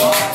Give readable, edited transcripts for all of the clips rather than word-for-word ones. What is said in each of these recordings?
Toda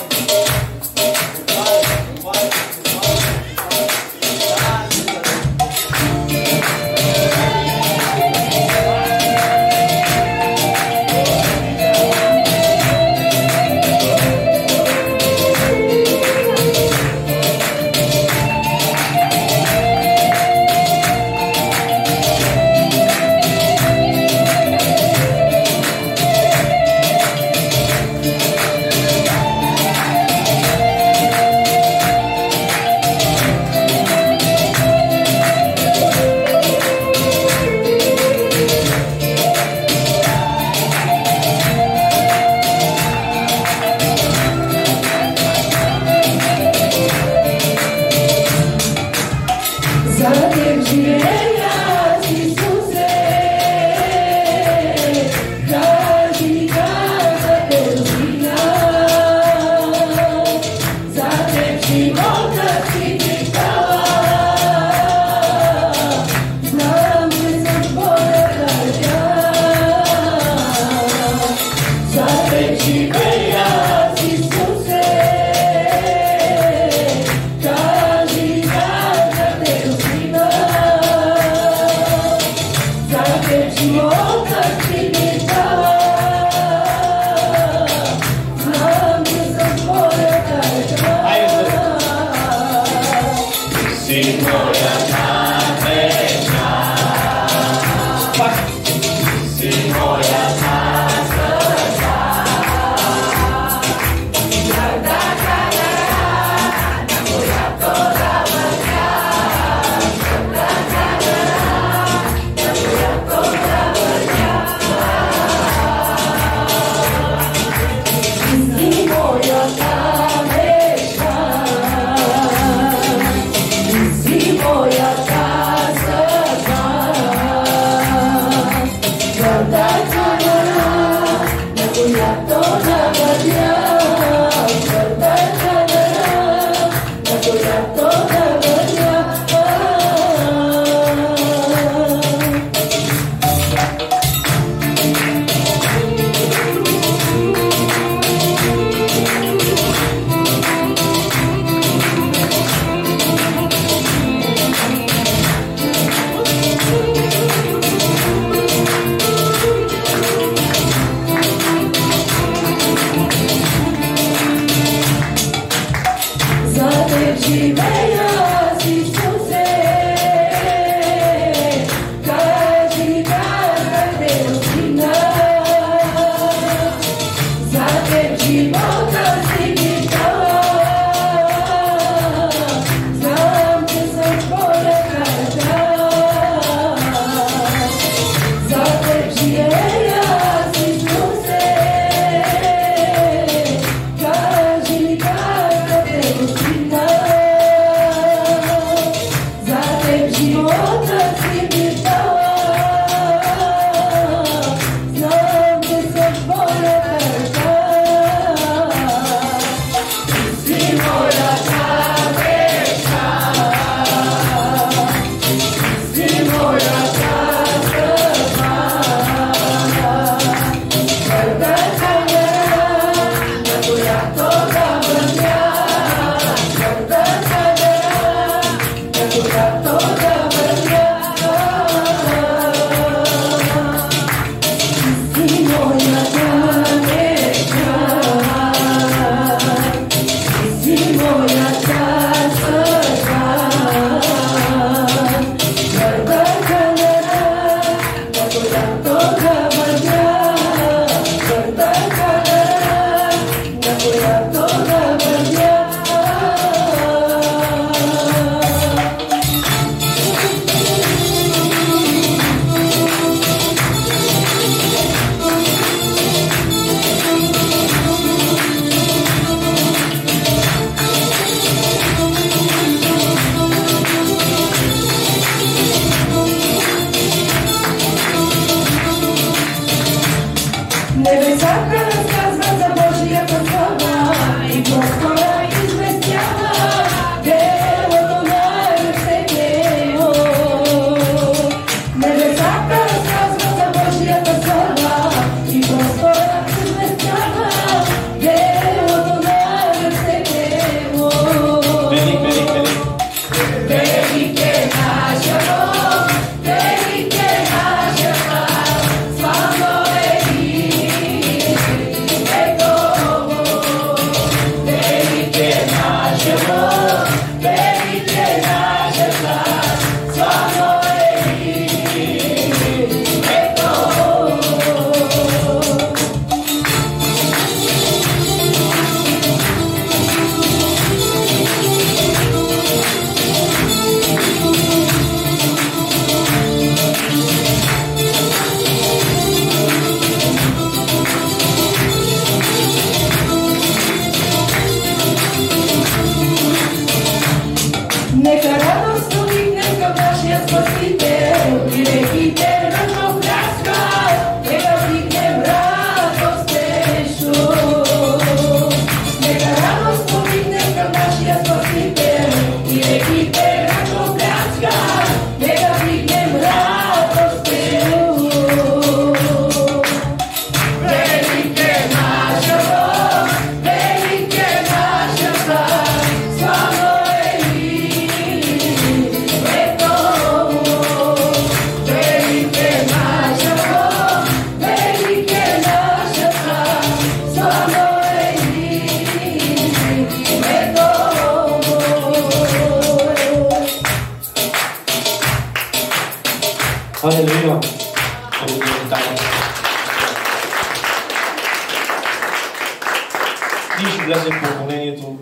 ще влезем в поклонението.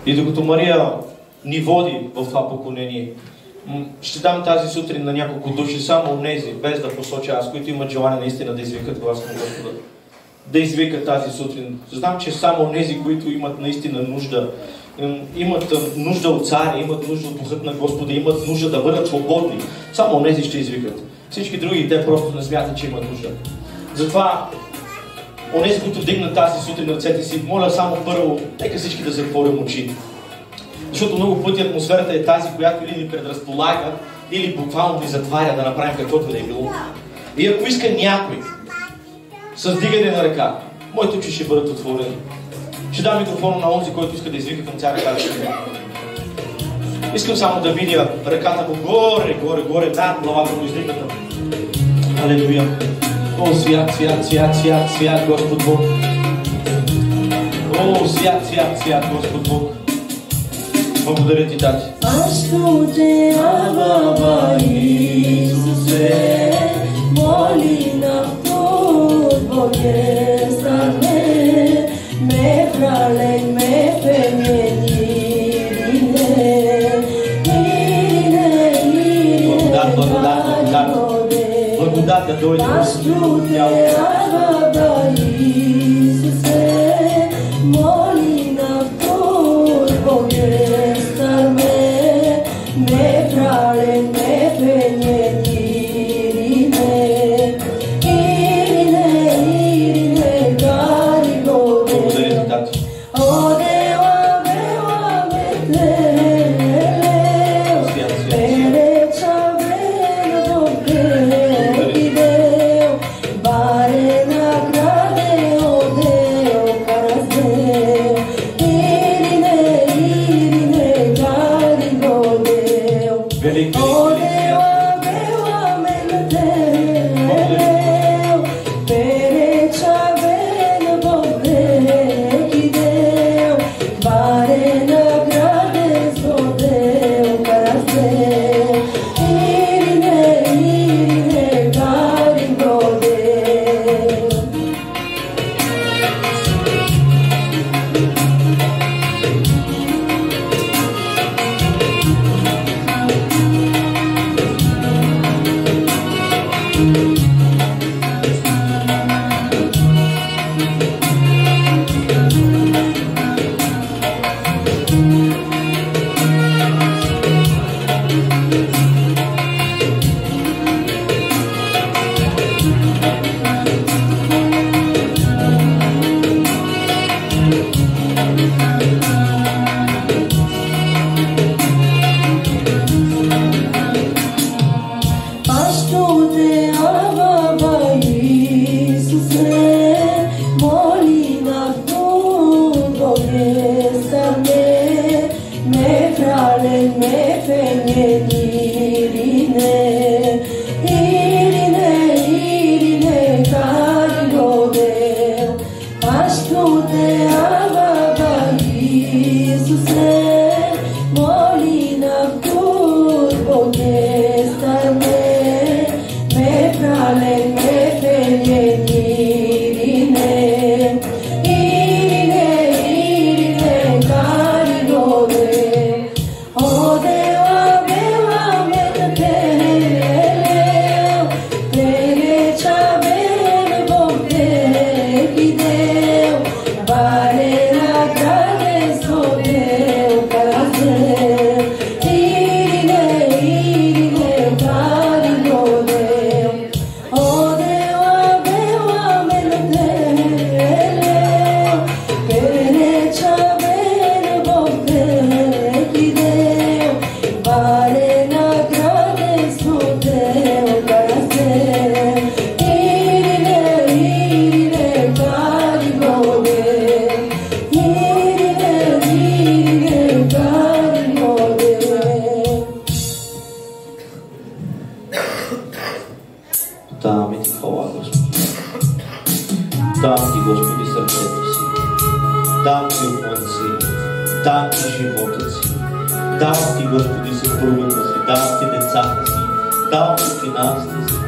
И докато Мария ни води в това поклонение, ще дам тази сутрин на няколко души, само онези, без да посоча аз, които имат желание наистина да извикат глас на Господа. Да извикат тази сутрин. Знам, че само онези, които имат наистина нужда, имат нужда от царя, имат нужда от духът на Господа, имат нужда да бъдат свободни. Само онези ще извикат. Всички други, те просто не смятат, че имат нужда. Затова, онези, които вдигнат тази сутрин ръцете си, моля само първо, нека всички да затворим очи. Защото много пъти атмосферата е тази, която или ни предразполага, или буквално ни затваря да направим каквото да е било. И ако иска някой с вдигане на ръка, моите очи ще бъдат отворени. Ще дам микрофона на онзи, който иска да извика към царя тази сутрин. Искам само да видя ръката му горе, над главата му издигната. Алелуя! О, свят, Господ Бог! О, свят, Господ Бог! Благодаря ти, Тати. Аз те Баба Исусе, моли на Боже, стане, ме прален, ме Благодат да дойде. Аз те Баба Исусе, моли на Боже, стане, ме прален, ме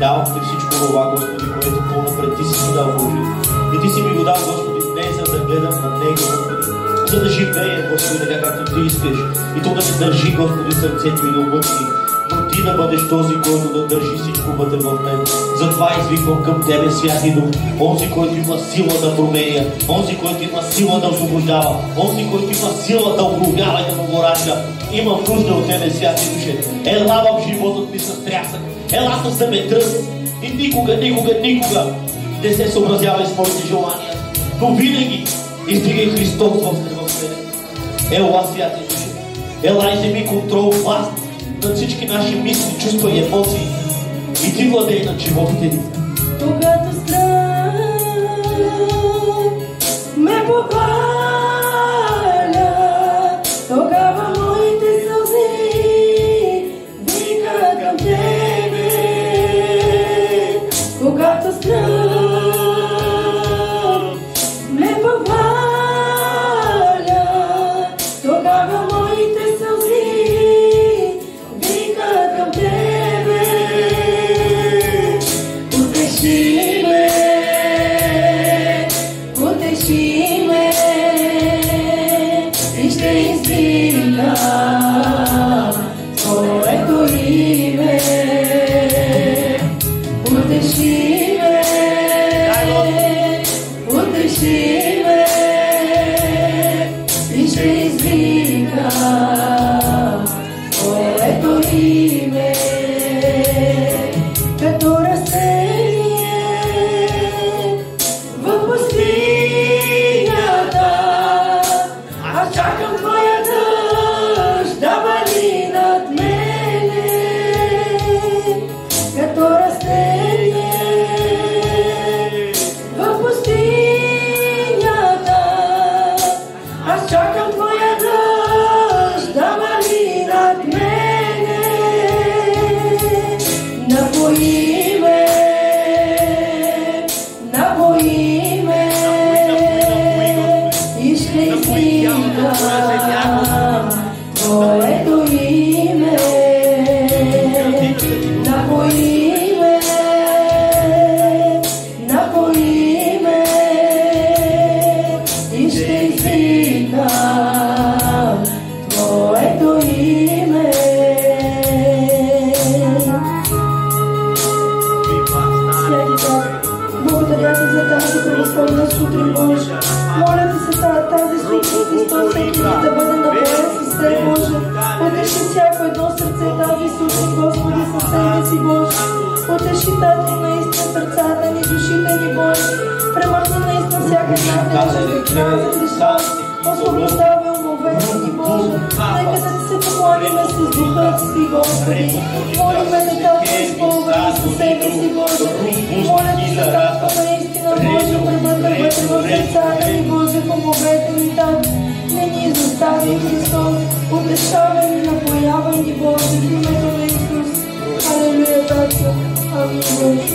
Давам ти всичко това, Господи, което по-напред Ти си ми дал Боже. И Ти си ми го дал, Господи. не за да гледам на Него, Господи, за да живея, Господи, така както Ти искаш. И то да се държи, Господи, сърцето и умът ми. Но Ти да бъдеш този, който да държи всичко вътре в мен. Затова извиквам към Тебе, Святи Дух, онзи, който има сила да променя, онзи, който има сила да освобождава, онзи, който има сила да обновява и да поворача. Имам нужда от Тебе, Святи Душе. Ела в животът ми с трясък, ела с земетръс и никога не се съобразявай с моите желания, но винаги издигай Христос в себе. Ела, Святи Душе, ела и вземи контрол, власт над всички наши мисли, чувства и емоции и Ти владей над животите ни. Когато страх ме поваля, тогава моите сълзи викат към Тебе. Когато страх ме поваля, тогава моите сълзи викат към Тебе. Утеши ме и ще издигна Твоето име. Утеши ме и ще издигна Твоето име. Като растение в пустинята, аз чакам Твоя дъжд да вали над мене. Като растение в пустинята, аз чакам Твоя дъжд да вали над мене. Напои ме и ще издигна Твоето име. Напои ме и ще издигна Твоето име. Святи Бог, благодаря Ти за тази православна сутрин, Боже. Моля Ти се тази сутрин, Христос, всеки ден да бъде напоен с Теб, Боже. Утеши всяко едно сърце тази сутрин, Господи, със себе си, Боже. Утеши тази наистина сърцата ни, душите ни, Боже. Премахни наистина всяка една нечестина за Христос. Освобождавай умовете ни, Боже. Нека да Ти се поклониме с духът си, Господи. Молиме да тази изпълване със себе си, Боже. Моля Ти се татко наистина, Боже, премътър вътре в сърцата ни, Боже, помогете ни, Тат. Не ни изостави, Христос. Утешавай ни, напоявай ни, Боже, в името на Исус. Алелуя, Татко. Амин, Боже.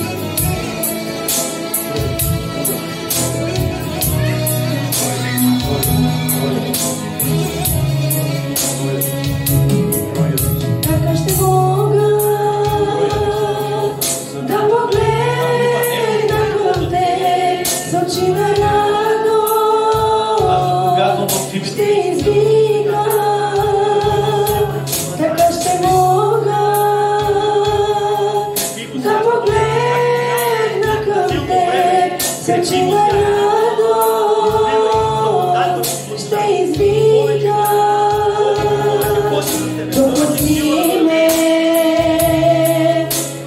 Така ще мога да погледна към Теб с очи на радост, ще издигна. Така ще мога да погледна към Теб с очи на радост, ще издигна.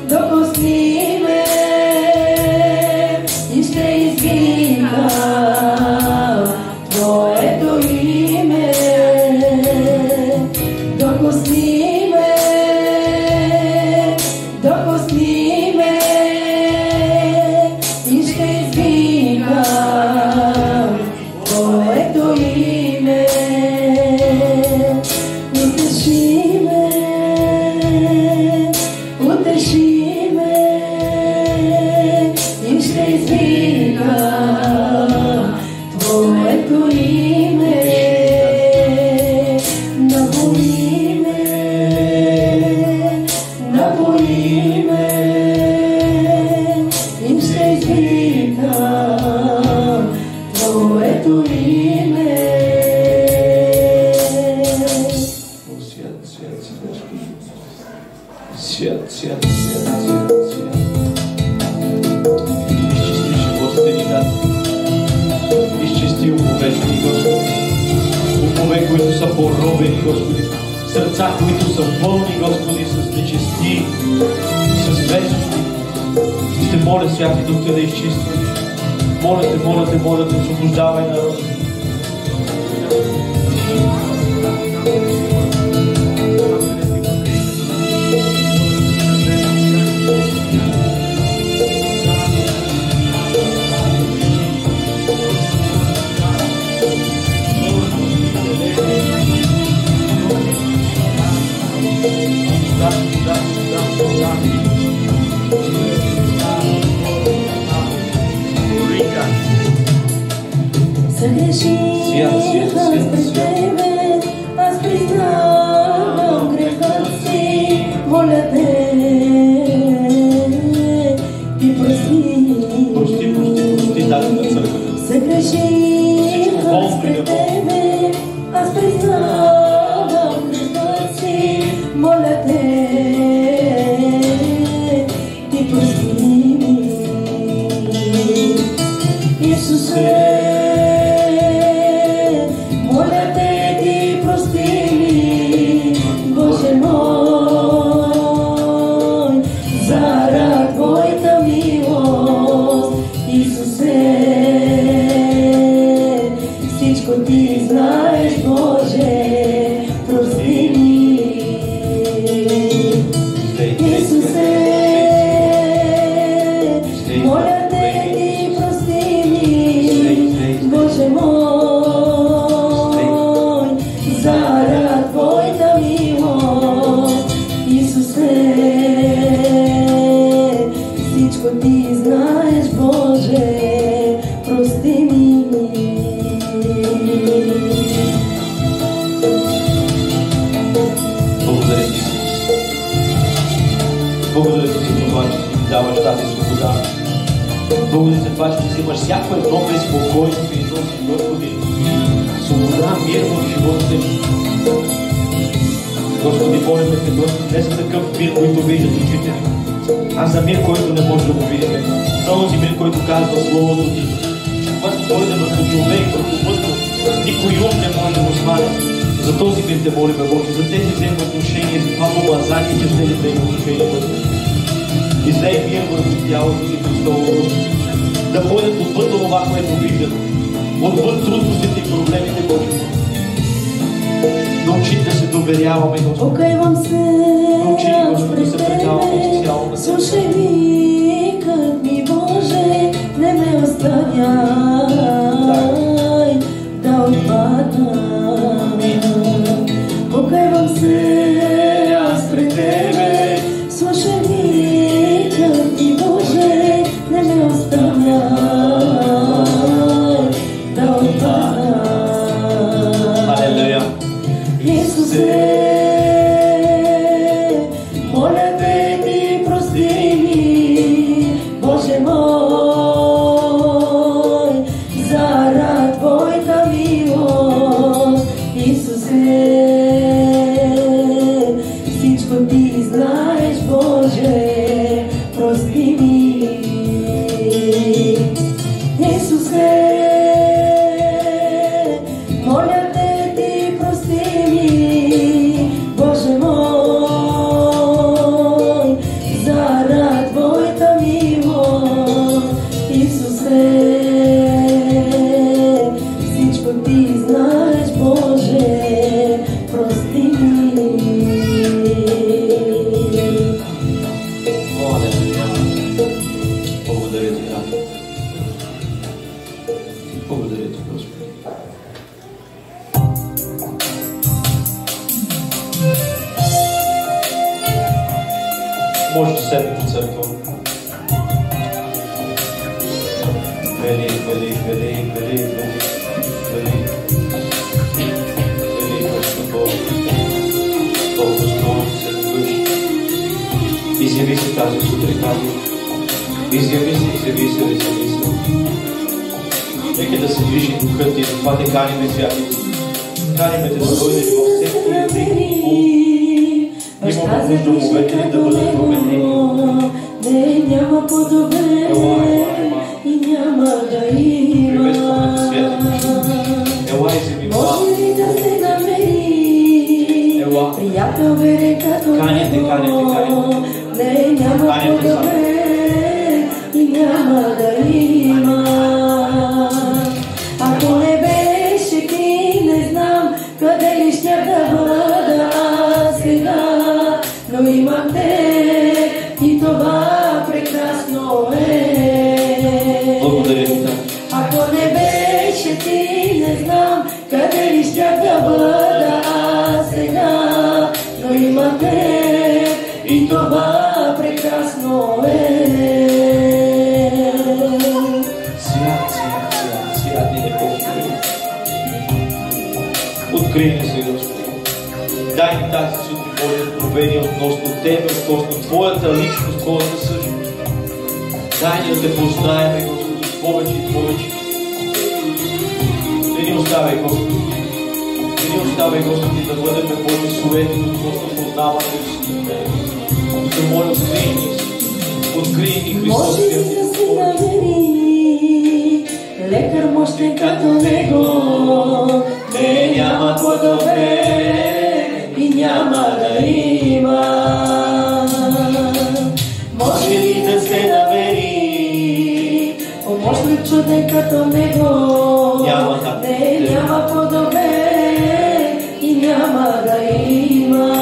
Допусни ме и ще издигна Твоето име. Допусни ме и ще издигна Твоето име. Утеши ме и ще издигна Твоето име. Напои ме и ще издигна Твоето разрушени, Господи. Сърца, които са пълни, Господи, с нечисти, с вечности. Ще моля, Святи Дух, да изчистваш. Моля те, освобождавай народа. Съгреших пред Тебе, аз признавам греха си, моля Те, Ти прости. Прости тази на църквата. Съгреших пред Тебе, аз признавам греха си, моля Те, Ти прости ми. Исусе, Ти знаеш, Боже, прости ми. Исусе, моля Те, Ти прости ми, Боже мой, заради Твоята милост. Исусе, всичко Ти знаеш, Боже, прости ми. Благодаря Ти за това, че Ти даваш тази свобода. Благодаря за това, че Ти взимаш всяко едно безпокойствие и носи, Господи, свобода, мир в живота ни. Господи, молим Те, Господи, не за такъв мир, който виждат очите ни, а за мир, който не може да го видим. Този мир, който казва Словото Ти, че когато дойде върху човек, върху вътре, никой ум не може да го сваля. За този мир Те молим, Боже, за тези взаимоотношения, за това помазание, че тези взаимоотношения вътре. Излей мир върху тялото Ти Христово, Господи. Да ходят отвъд това, което виждат. Отвъд трудностите и проблемите, Боже. Научи да се доверяваме, Господи. Покривам се, научи, Господи, да се предаваме изцяло на Тебе. Слушай викът ми, Боже, не ме оставяй да отпадна. Покривам се, аз пред Тебе. Слушай викът ми, Боже, не ме оставяй да отпадна. Алелуя. Исусе, моля Те, Ти прости ми, Боже мой, заради Твоята милост. Исусе, всичко Ти знаеш, Боже, прости ми. Исусе, моля Те, Ти прости ми, Боже мой, заради Твоята милост. Исусе, всичко Ти знаеш, Боже, прости ми. Благодаря Ти, Тато. Благодаря Ти, Господи. Може да седнете в църква. Велик, велик, велик, велик, велик, велик. Велик, Господ Бог. Толкова строго се върши. Изяви се тази сутрин, Тато. Изяви се. Нека да се движи духът Ти, това Те каниме, Святи. Каниме Те да дойдеш във всеки един ум. Имаме нужда умовете ни да бъдат променени. Не, няма по-добре и няма да има. Приветстваме Те, Святи Душ. Ела и вземи власт. Може ли да се намери не няма по-добре и няма да има. Ако не беше ти, не знам къде ли щях да бъда сега, но имам те и това прекрасно е. Благодаря ти, да. Ако не беше ти, не знам къде ли щях да бъда сега, но имам те и това прекрасно е. Сега ти не повтори. Открий ни се, Господи. Дай ни тази сутрин Божие откровение относно Тебе, относно Твоята личност, Твоята същност. Дай ни да Те познаеме, Господи, повече и повече. Не ни оставяй, Господи. Не ни оставяй, Господи, да бъдем Божи съвети относно познаването си. Да моля, открий ни Христос. Може ли да се намери лекар мощен като Него? Не, няма по-добре и няма да има. Може ли да се намери помощник чуден като Него? Не, няма по-добре и няма да има.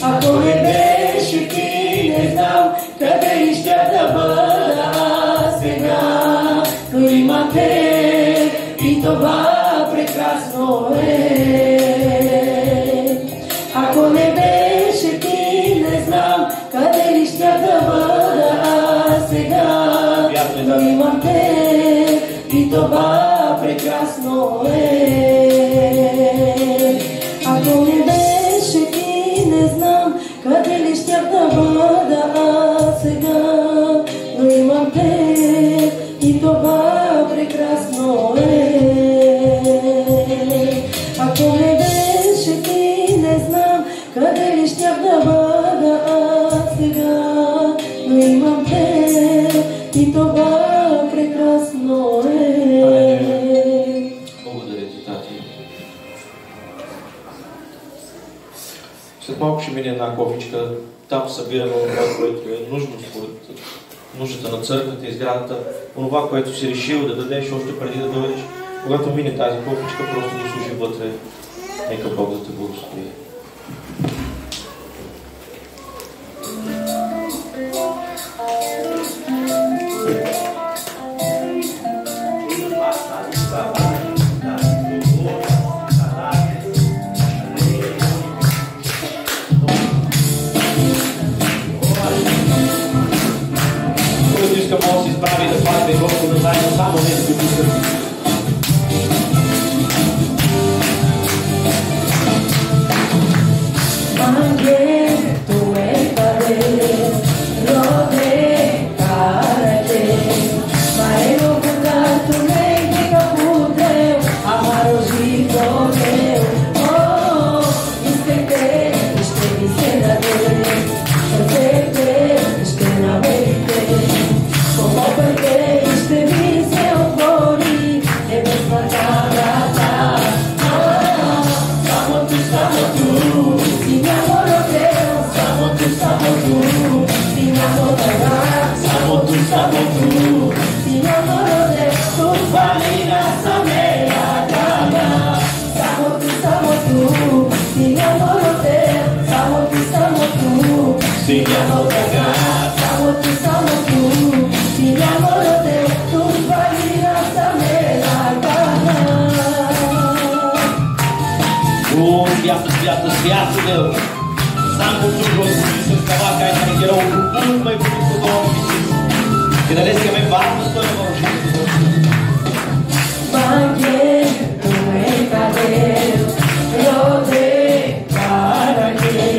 Ако не беше ти, не знам къде ли щях да бъда сега, но имам те и това прекрасно е. Ако не беше ти, не знам къде ли щях да бъда сега, но имам те и това прекрасно е. Ако не беше ти, не знам къде ли щях да бъда сега, но имам те и това прекрасно е. Ако не беше ти, не знам къде ли щях да бъда сега, но имам те и това прекрасно е. Благодаря ти, Тати. След малко ще мине една кофичка, там събираме това, което е нужно според нуждата на църквата и сградата, онова, което си решил да дадеш още преди да дойдеш. Когато мине тази кофичка, просто го служи вътре. Нека Бог да те благослови. Може да се изправи да пазим Господа заедно, само нещо да Свято Deus, само tu Господи, с това кай да не ги окупуваме по подобни и да не искаме важно стоя в живота. Banque, tu me cadeu, yo te cargué,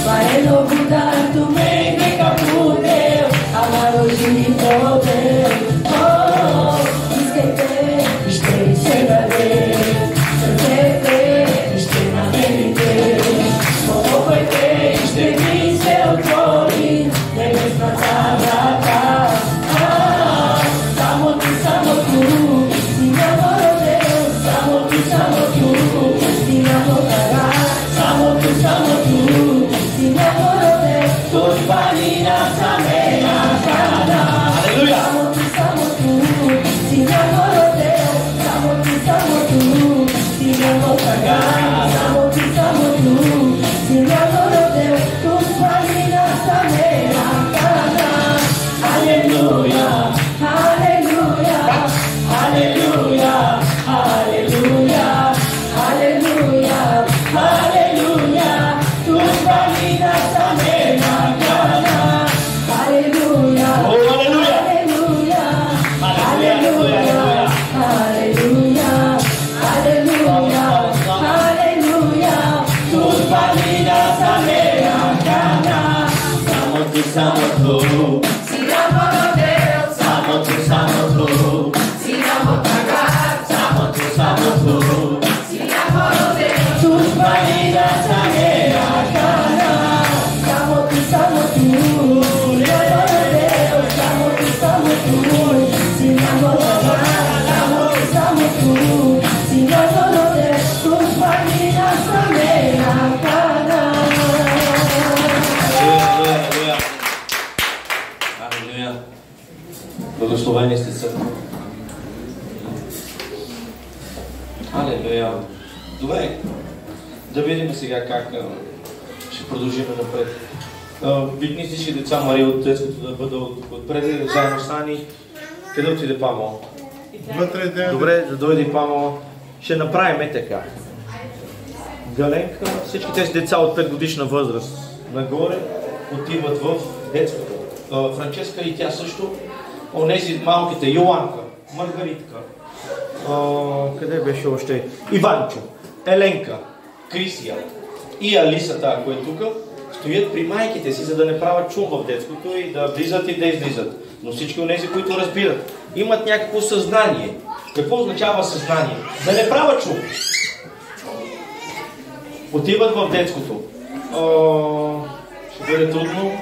para no ocultar tu me caputeu, amaro gitoteu, oh, esquete, esquecerade, esquete, esquecerade, como foi que escrevi seu nome, debes tratar. тъга, само ти, Синяно родил, тук планината ме накана. Алелуя, алелуя, алелуя, алелуя, алелуя, алелуя, тук планината ме накана. Алелуя, алелуя, алелуя, алелуя, алелуя, алелуя, тук планината ме накана. Само ти, Синяно родил, само ти, Синяно тъга, само ти, Синяно родил, тук планината ме накана. Само ти, Синяно родил, само ти, Синяно тъга, само ти, Синяно родил, тук планината ме накана. Алелуя. Благословени сте църква. Алелуя. Добре. Да видим сега как ще продължим напред. Видни всички деца Мария от детското да бъда отпред, заедно с Ани. Къде отиде Памо? Добре, да дойде Памо. Ще направим така. Галенка, всички тези деца от 5 годишна възраст нагоре отиват в детското. Франческа и тя също. Онези малките, Йоанка, Маргаритка, къде беше още? Иванчо, Еленка, Крисия и Алисата, ако е тук, стоят при майките си, за да не правят шум в детското и да влизат и да излизат. Но всички онези, които разбират, имат някакво съзнание. Какво означава съзнание? Да не правят шум. Отиват в детското. Ще бъде трудно.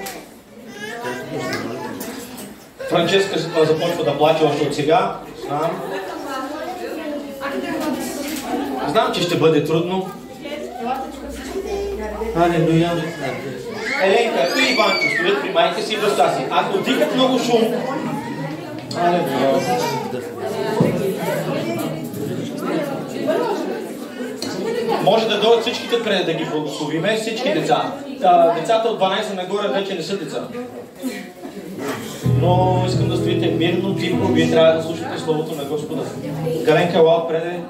Франческа започва да плаче още от сега. Знам, че ще бъде трудно. Алелуя. Еленка и Иванчо стоят при майка си и баща си. Ако дигат много шум, алелуя. Може да дойдат всичките преди да ги благословиме, всички деца. Децата от 12 нагоре вече не са деца. Но искам да стоите мирно, тихо, вие трябва да слушате Словото на Господа. Галенка, ела отпреде.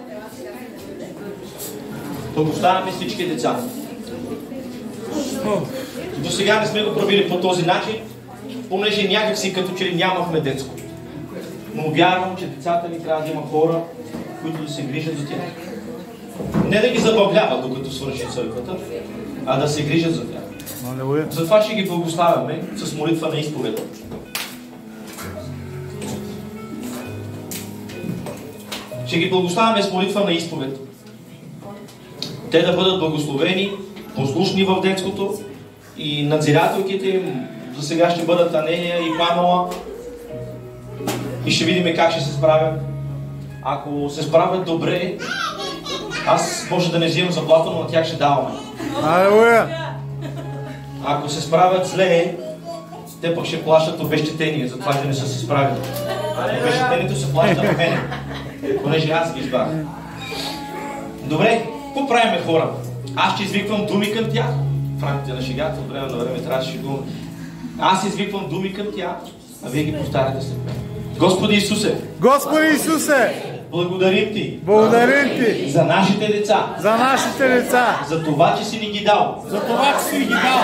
Благославяме всички деца. До сега не сме го правили по този начин, понеже някакси като че ли нямахме детско. Но вярвам, че децата ни трябва да има хора, които да се грижат за тях. Не да ги забавляват, докато свърши църквата, а да се грижат за тях. Затова ще ги благославяме с молитва на изповед. Ще ги благославяме с молитва на изповед. Те да бъдат благословени, послушни в детското и надзирателките им за сега ще бъдат Анелия и Памела. И ще видим как ще се справят. Ако се справят добре, аз може да не взимам заплата, но на тях ще даваме. Ако се справят зле, те пък ще плащат обезщетение за това, че не са се справили. Обезщетението се плаща на мене, понеже аз ги избрах. Добре, какво правиме хора? Аз ще извиквам думи към тях. В рамките на шегата, от време на време трябва да шегувам. Аз извиквам думи към тях, а вие ги повтаряте след мен. Господи Исусе! Господи Исусе! Благодарим Ти! Благодарим Ти! За нашите деца! За нашите деца! За това, че си ни ги дал! За това, че си ги дал!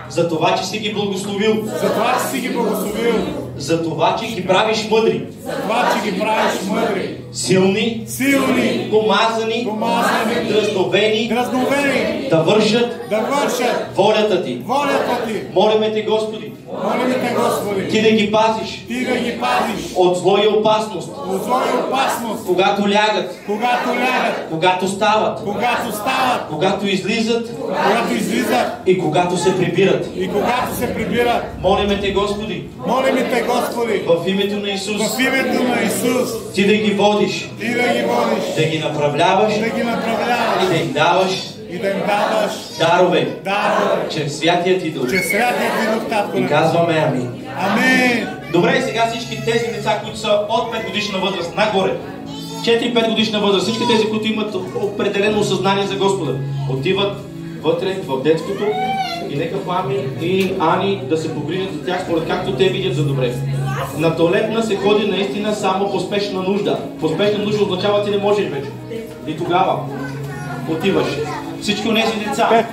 За това, че си ги благословил! За това, че си ги благословил! За това, че ги правиш мъдри! За това, че ги правиш мъдри! Силни! Силни! Помазани! Помазани! Дразновени! Дразновени! Да вършат! Да вършат! Волята Ти! Волята Ти! Молиме Те, Господи! Молиме Те, Господи! Ти да ги пазиш! Ти да ги пазиш! От зло и опасност! От зло и опасност! Когато лягат! Когато лягат! Когато стават! Когато стават! Когато излизат! Когато излизат! И когато се прибират! И когато се прибират! Молиме Те, Господи! Молиме Те, Господи! В името на Исус! В името на Исус! Ти да ги водиш! Ти да ги водиш! Да ги направляваш! Да ги направляваш! И да им даваш! И да им даваш! Дарове! Дарове! Чрез Святия Ти Дух! Чрез Святия Ти Дух, Татко! И казваме амин! Амин! Добре, сега всички тези деца, които са от 5 годишна възраст нагоре, 4-5 годишна възраст, всички тези, които имат определено осъзнание за Господа, отиват вътре в детското и нека мами и Ани да се погрижат за тях, според както те видят за добре. На тоалетна се ходи наистина само по спешна нужда. По спешна нужда означава, ти не можеш вече. И тогава отиваш. Всички онези деца,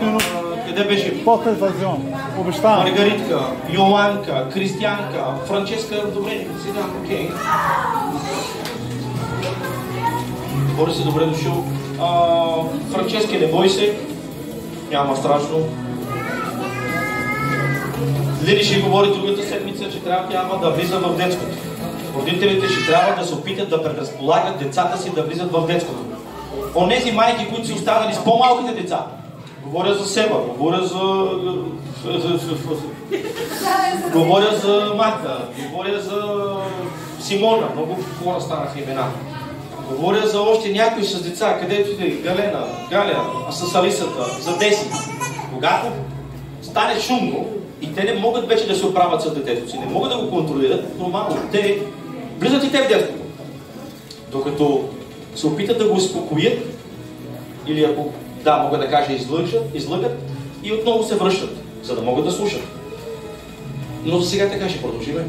къде беше? Обещавам. Маргаритка, Йоанка, Кристиянка, Франческа, добре, сега, окей. Бори се, добре дошъл. Франческа, не бой се. Няма страшно. Лили ще говори другата седмица, че трябва да влиза в детското. Родителите ще трябва да се опитат да предразполагат децата си да влизат в детското. Онези майки, които са останали с по-малките деца, говоря за Себа, говоря за Марта, говоря за Симона, много хора станаха имена. Говоря за още някои с деца, където е Галена, Галя, с Алисата, за Деси. Когато стане шумно и те не могат вече да се оправят с детето си, не могат да го контролират, нормално, те влизат и те в детството. Докато се опитат да го успокоят, или ако, да, мога да кажа, излъгат и отново се връщат, за да могат да слушат. Но за сега така ще продължиме,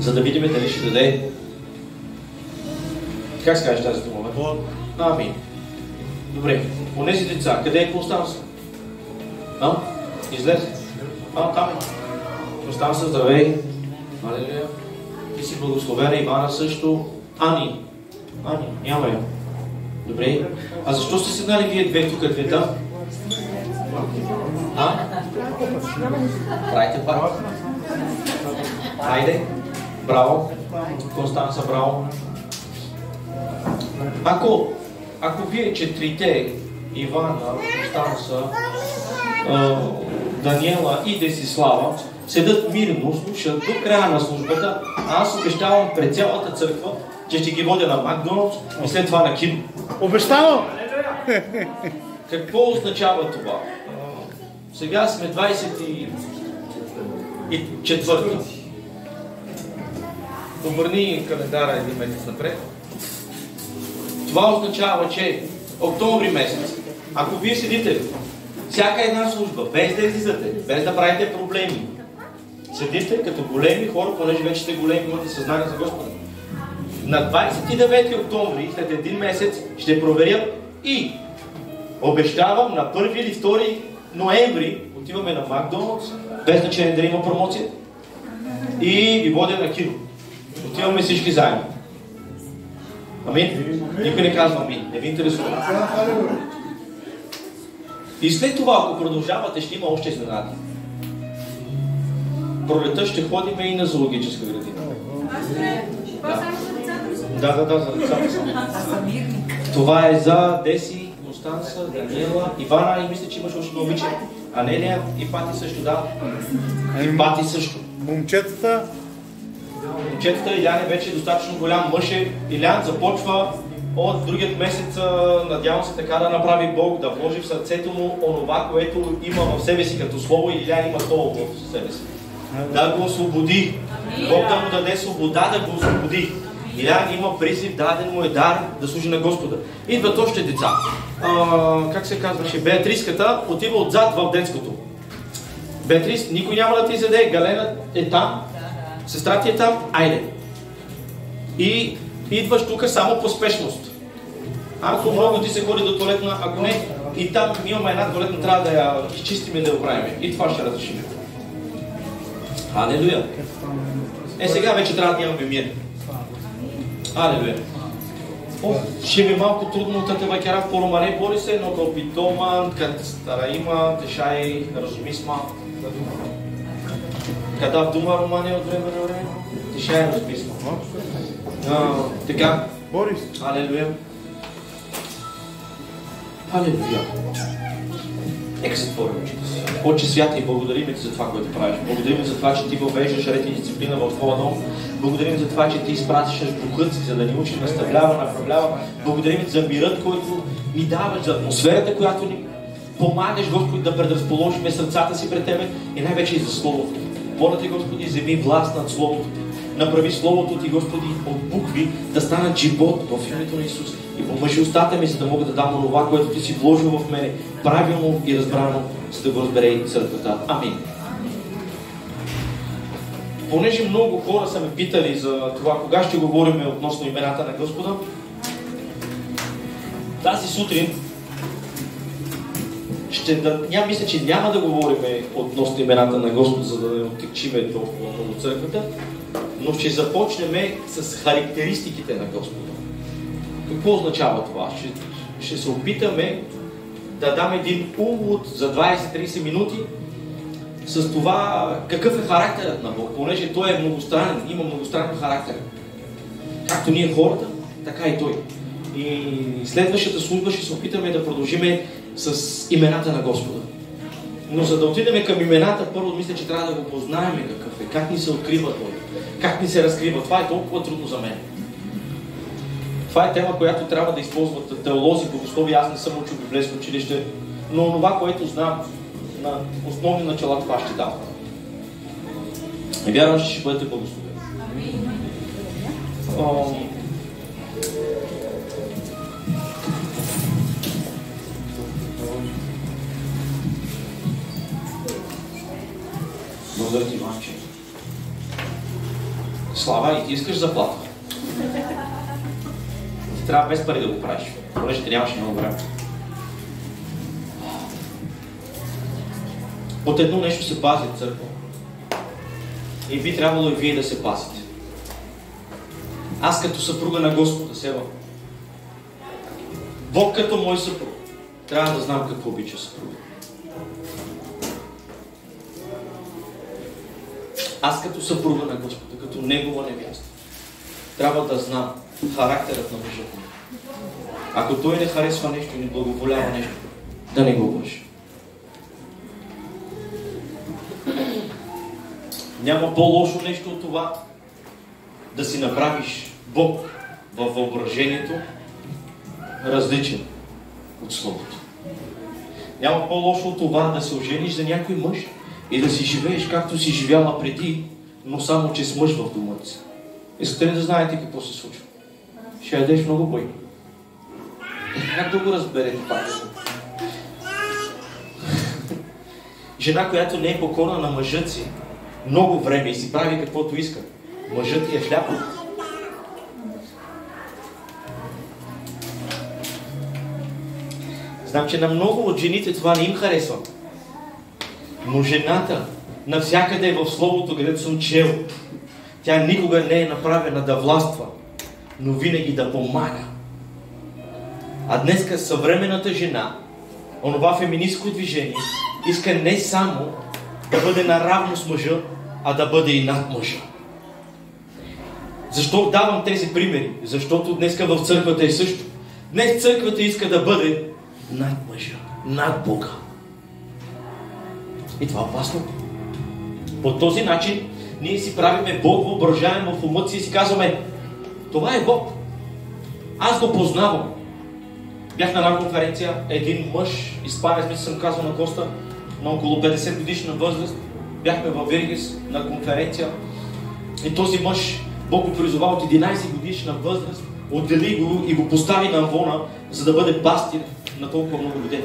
за да видим дали ще даде. Как се кажеш тази дума? Амин. Добре, онези деца, къде е Констанса? Излезе. Там е. Констанса, здравей. Алелуя. Ти си благословена, Ивана също. Ани, няма я. Добре. А защо сте седнали вие две тук, две там? Правите пак. Хайде. Браво. Констанса, браво. Ако вие четирите, Ивана, Констанса, Даниела и Десислава, седат мирно, слушат до края на службата, аз обещавам пред цялата църква, че ще ги водя на Макдоналдс и след това на кино. Обещавам! Какво означава това? Сега сме 24. Обърни календара един месец напред. Това означава, че октомври месец, ако вие седите всяка една служба, без да излизате, без да правите проблеми, седите като големи хора, понеже вече сте големи, имате съзнание за Господа. На 29 октомври, след един месец, ще проверя и обещавам на 1 или 2 ноември отиваме на Макдоналдс, без значение дали има промоция, и ви водя на кино. Отиваме всички заедно. Амин? Никой не казва амин. Не ви интересува. И след това, ако продължавате, ще има още изненади. Пролета ще ходим и на зоологическа градина. Да, за децата са. Това е за Деси, Констанса, Даниела, Ивана и мисля, че имаш още момиче. Анелия и Пати също, да. И Пати също. Момчетата Илян е вече достатъчно голям мъж. Илян започва от другият месец, надявам се така да направи Бог, да вложи в сърцето му онова, което има в себе си като слово, и Илян има това в себе си. Да го освободи. Бог да му даде свобода да го освободи. Илян има призив, даден му е дар да служи на Господа. Идват още деца. Как се казваше? Беатриската отива отзад в детското. Беатрис, никой няма да ти заде. Галена е там. Сестра ти е там. Айде. И идваш тук само по спешност. Ако много ти се ходи до туалетна, ако не, и там имаме една туалетна, трябва да я изчистим и да я оправим. И това ще разрешим. Алелуя. Сега вече трябва да имаме мир. Алелуя. Ще ми е малко трудно да те вакера в Поромаре, бори се, но като питоман, като стараима, тешай, разумисма. Когда в дума Романия от време на време, тешай, разумисма. Така. Борис. Алелуя. Алелуя. Нека се твори очите си. Отче свят, и благодарим ти за това, което правиш. Благодарим за това, че ти въвеждаш ред и дисциплина в твоя дом. Благодарим за това, че ти изпратиш духът си, за да ни учи, наставлява, направлява. Благодарим за мирът, който ни даваш, за атмосферата, която ни помагаш, Господи, да предразположим сърцата си пред Тебе и най-вече и за Словото. Моля Те, Господи, вземи власт над Словото Ти. направи Словото Ти, Господи, от букви да станат живот в името на Исус. И помъжи устата ми, за да мога да дам онова, което Ти си вложил в мене, правилно и разбрано, за да го разбере и църквата. Амин. Понеже много хора са ме питали за това, кога ще говорим относно имената на Господа, тази сутрин мисля, че няма да говорим относно имената на Господ, за да не оттекчиме толкова много църквата, но ще започнем с характеристиките на Господа. Какво означава това? Ще се опитаме да дам един увод за 20-30 минути с това какъв е характерът на Бог, понеже Той е многостранен, има многостранен характер. Както ние хората, така и Той. И следващата служба ще се опитаме да продължиме с имената на Господа. Но за да отидем към имената, първо мисля, че трябва да го познаем какъв е, как ни се открива Той, как ни се разкрива. Това е толкова трудно за мен. Това е тема, която трябва да използват теолози, богослови. Аз не съм учил библейско училище, но това, което знам на основни начала, това ще дам. И вярвам, че ще бъдете благословени. Благодаря ти, Иванче. Слава, и ти искаш заплата. Ти трябва без пари да го правиш, понеже ти нямаше много време. От едно нещо се пази църква. И би трябвало и вие да се пазите. Аз като съпруга на Господа, Сева, Бог като мой съпруг, трябва да знам какво обича съпруга. Аз като съпруга на Господа, като Негова невяста, трябва да знам характерът на мъжа ми. Ако той не харесва нещо и не благоволява нещо, да не го лъжи. Няма по-лошо нещо от това да си направиш Бог във въображението различен от Словото. Няма по-лошо от това да се ожениш за някой мъж и да си живееш както си живяла преди, но само че с мъж в дома си. Искате ли да знаете какво се случва? Ще ядеш много бой. Как да го разберете пак? Жена, която не е покорна на мъжът си много време и си прави каквото иска, мъжът ти е хляб. Знам, че на много от жените това не им харесва. Но жената, навсякъде в Словото, където съм чел, тя никога не е направена да властва, но винаги да помага. А днеска съвременната жена, онова феминистко движение, иска не само да бъде наравно с мъжа, а да бъде и над мъжа. Защо давам тези примери? Защото днеска в църквата е също. Днес църквата иска да бъде над мъжа, над Бога. И това е опасно. По този начин ние си правиме Бог, въображаем в умът си и си казваме: това е Бог. Аз го познавам. Бях на една конференция, един мъж, испанец, мисля съм казал на Коста, на около 50 годишна възраст. Бяхме във Вергес на конференция и този мъж, Бог го призова от 11 годишна възраст, отдели го и го постави на Амвона, за да бъде пастир на толкова много людей.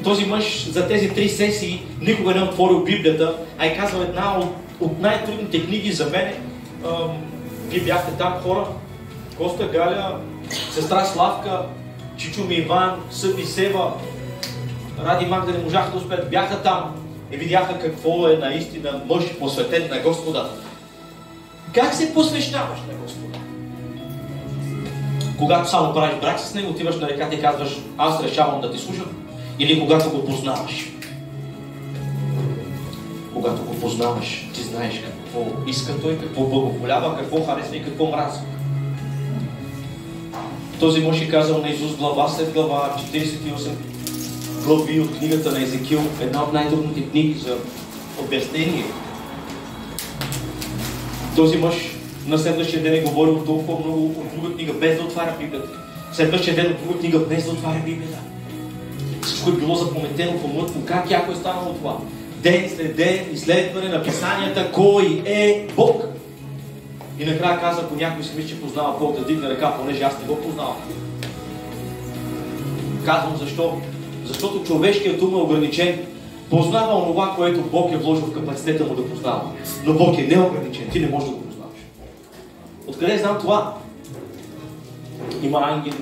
Този мъж за тези 3 сесии никога не е отворил Библията, а е казал една от най-трудните книги за мене. Вие бяхте там, хора, Коста, Галя, сестра Славка, Чичо ми Иван, Съби Сева, Ради Магда не можаха да успеят, бяха там и видяха какво е наистина мъж посветен на Господа. Как се посвещаваш на Господа? Когато само правиш брак с него, отиваш на реката и казваш: аз решавам да ти слушам, или когато го познаваш? Когато го познаваш, ти знаеш какво иска той, какво благоволява, какво харесва и какво мразва. Този мъж е казал на Исус глава след глава, 48 глави от книгата на Езекил, една от най-трудните книги за обяснение. Този мъж на следващия ден е говорил толкова много от друга книга, без да отваря Библията. Следващия ден от друга книга, без да отваря Библията. Всичко е било запометено в умът му. Как яко е станало това? Ден след ден, изследване на писанията, кой е Бог. И накрая каза, ако някой си мисли, че познава Бог, да дигне ръка, понеже аз не го познавам. Казвам защо? Защото човешкият ум е ограничен. Познава онова, което Бог е вложил в капацитета му да познава. Но Бог е неограничен. Ти не можеш да го познаваш. Откъде знам това? Има ангели,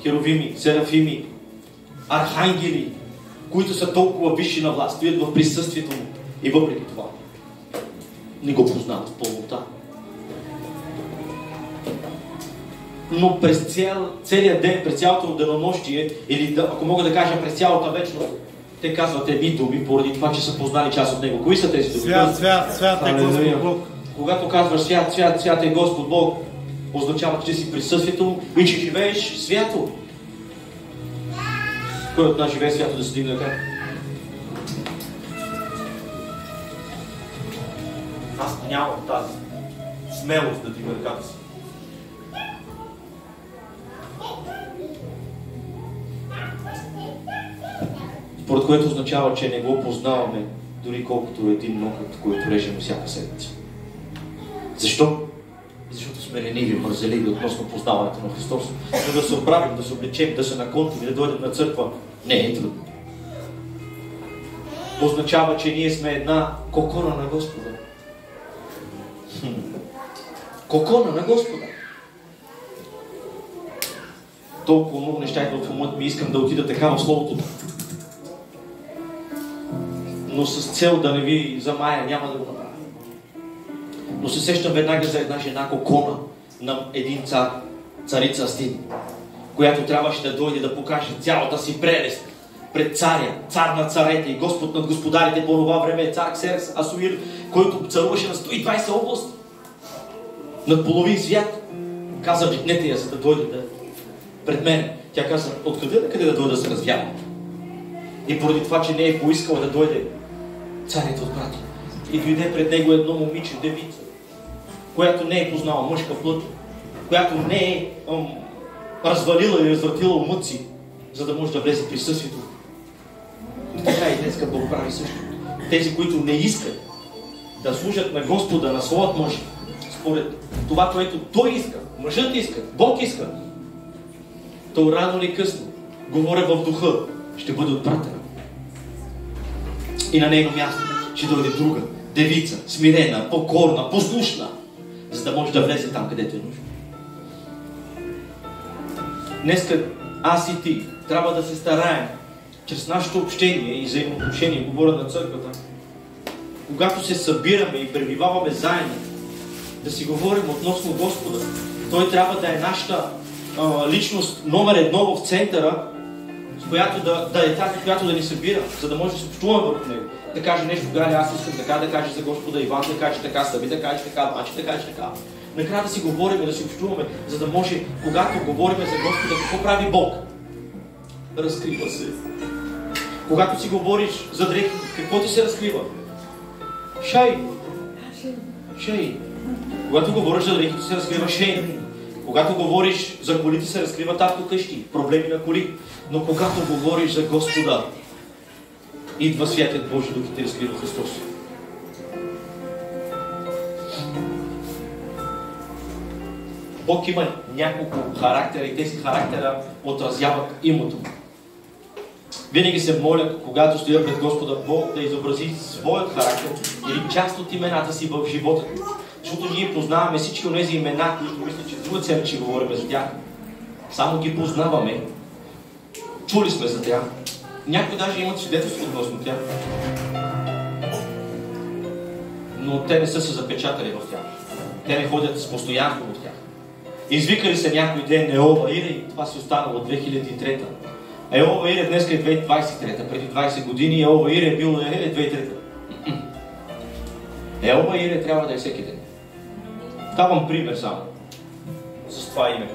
херовими, серафими, архангели, които са толкова висши на власт, стоят в присъствието му. И въпреки това не го познават в пълнота. Но през целият ден, през цялото денонощие, или ако мога да кажа през цялата вечност, те казват едни думи, поради това, че са познали част от него. Кои са тези думи? Свят е Господ Бог. Когато казваш свят е Господ Бог, означава, че си присъствието му и че живееш свято. Кой от нас живее свято да се дигне ръка? Аз нямам тази смелост да дигна ръката си. Според което означава, че не го познаваме, дори колкото един нокът, който режем всяка седмица. Защо? Защото сме лениви, мързеливи относно познаването на Христос. Но да се оправим, да се облечем, да се наконтим, да дойдем на църква, не е трудно. Означава, че ние сме една кокона на Господа. Кокона на Господа. Толкова много неща идват в умът ми, искам да отида така в Словото. Но с цел да не ви замая, няма да го направя. Но се сещам веднага за една жена кокона на един цар, царица Астин, която трябваше да дойде да покаже цялата си прелест пред царя, цар на царете и Господ над господарите по това време е цар Ксеркс Асуир, който царуваше на 120 области. Над половин свят. Каза, викнете я, за да дойде пред мен. Тя каза, откъде да дойде да се развява? И поради това, че не е поискала да дойде, царят отпрати. И дойде пред него едно момиче, девица, която не е познала мъжка плът, която не е развалила или развъртила умът си, за да може да влезе в присъствието. И така и днеска Бог прави също. Тези, които не искат да служат на Господа, на своят мъж, според това, което той иска, мъжът иска, Бог иска, то рано или късно, говоря в духа, ще бъде отпратена. И на нейно място ще дойде друга девица, смирена, покорна, послушна, за да може да влезе там, където е нужно. Днеска аз и ти трябва да се стараем чрез нашето общение и взаимоотношение, говоря на църквата, когато се събираме и пребиваваме заедно, да си говорим относно Господа. Той трябва да е нашата личност номер едно в центъра, с която да е тази, която да ни събира, за да може да се общуваме върху него. Да каже нещо, Галя, аз искам така да каже за Господа, Иван да каже така, Саби да каже така, Мачи да каже така. Накрая да си говорим, да си общуваме, за да може, когато говорим за Господа, какво прави Бог? Разкрива се. Когато си говориш за дрехи, какво ти се разкрива? Шей. Когато говориш за дрехи, ти се разкрива шей. Когато говориш за коли, ти се разкрива татко къщи, проблеми на коли. Но когато говориш за Господа, идва Святият Божий Дух и ти разкрива Христос. Бог има няколко характера и тези характера отразяват името му. Винаги се моля, когато стоя пред Господа, Бог да изобрази своят характер или част от имената си в живота ни. Защото ние познаваме всички от тези имена, които мисля, че друга цена ще говорим за тях. Само ги познаваме. Чули сме за тях. Някои даже имат свидетелство относно тях. Но те не са се запечатали в тях. Те не ходят с постоянство в тях. Извикали се някой ден Еова Ире и това се останало от 2003. Еова Ире днес е 2023. Преди 20 години Еова Ире е бил 2003. Еова Ире трябва да е всеки ден. Давам пример само с това име.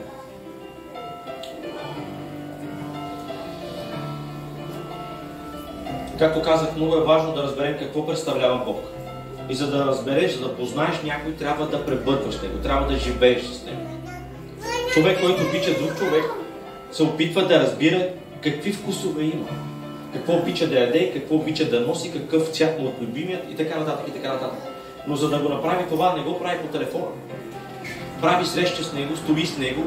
Както казах, много е важно да разберем какво представлява Бог. И за да разбереш, за да познаеш някой, трябва да пребъркваш него, трябва да живееш с него. Човек, който обича друг човек, се опитва да разбира какви вкусове има. Какво обича да яде, какво обича да носи, какъв цвят му от любимият и така нататък и така нататък. Но за да го направи това, не го прави по телефона. Прави среща с него, стои с него,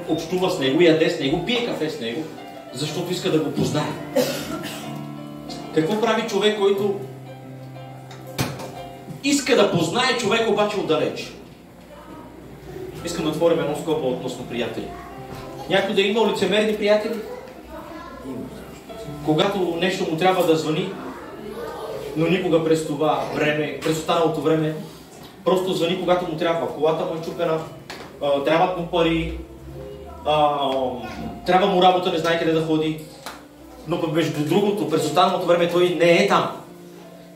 общува с него, яде с него, пие кафе с него, защото иска да го познае. Какво прави човек, който иска да познае човек, обаче отдалеч? Искам да отворим едно скоба относно приятели. Някой да е имал лицемерни приятели? Когато нещо му трябва да звъни, но никога през това време, през останалото време, просто звъни когато му трябва. Колата му е чупена, трябват му пари, трябва му работа, не знае къде да ходи. Но между другото, през останалото време той не е там.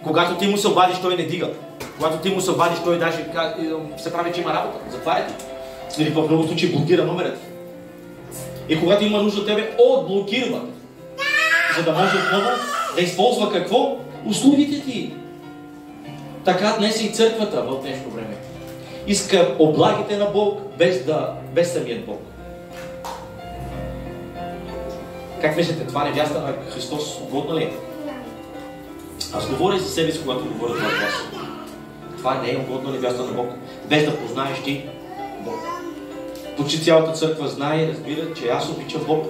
Когато ти му се обадиш, той не дига. Когато ти му се обадиш, той даже се прави, че има работа. Затваря ти. Или в много случаи блокира номерът. И когато има нужда от тебе, отблокирва. За да може отново да използва какво? Услугите ти. Така днес е и църквата в днешно време. Иска облагите на Бог, без самият Бог. Как мислите, това невяста на Христос угодна ли е? Аз говоря за себе си, когато говоря това глас. Това не е угодна невяста на Бог, без да познаеш ти Бог. Почти цялата църква знае и разбира, че аз обичам Бог.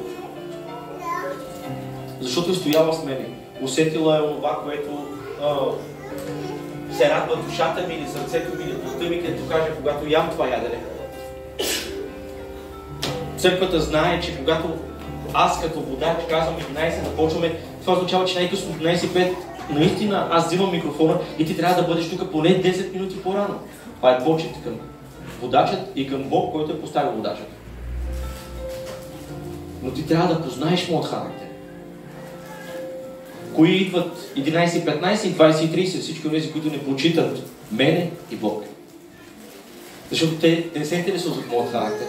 Защото е стояла с мене. Усетила е онова, което се радва душата ми или сърцето ми или плътта ми, където каже, когато ям това ядене. Църквата знае, че когато аз като водач казвам 11 да почваме, това означава, че най-късно 11:05 наистина аз взимам микрофона и ти трябва да бъдеш тук поне 10 минути по-рано. Това е почет към водачът и към Бог, който е поставил водачът. Но ти трябва да познаеш моят характер. Кои идват 11:15 и 20:30, всички тези, които не почитат мене и Бог. Защото те не се интересуват от моят характер.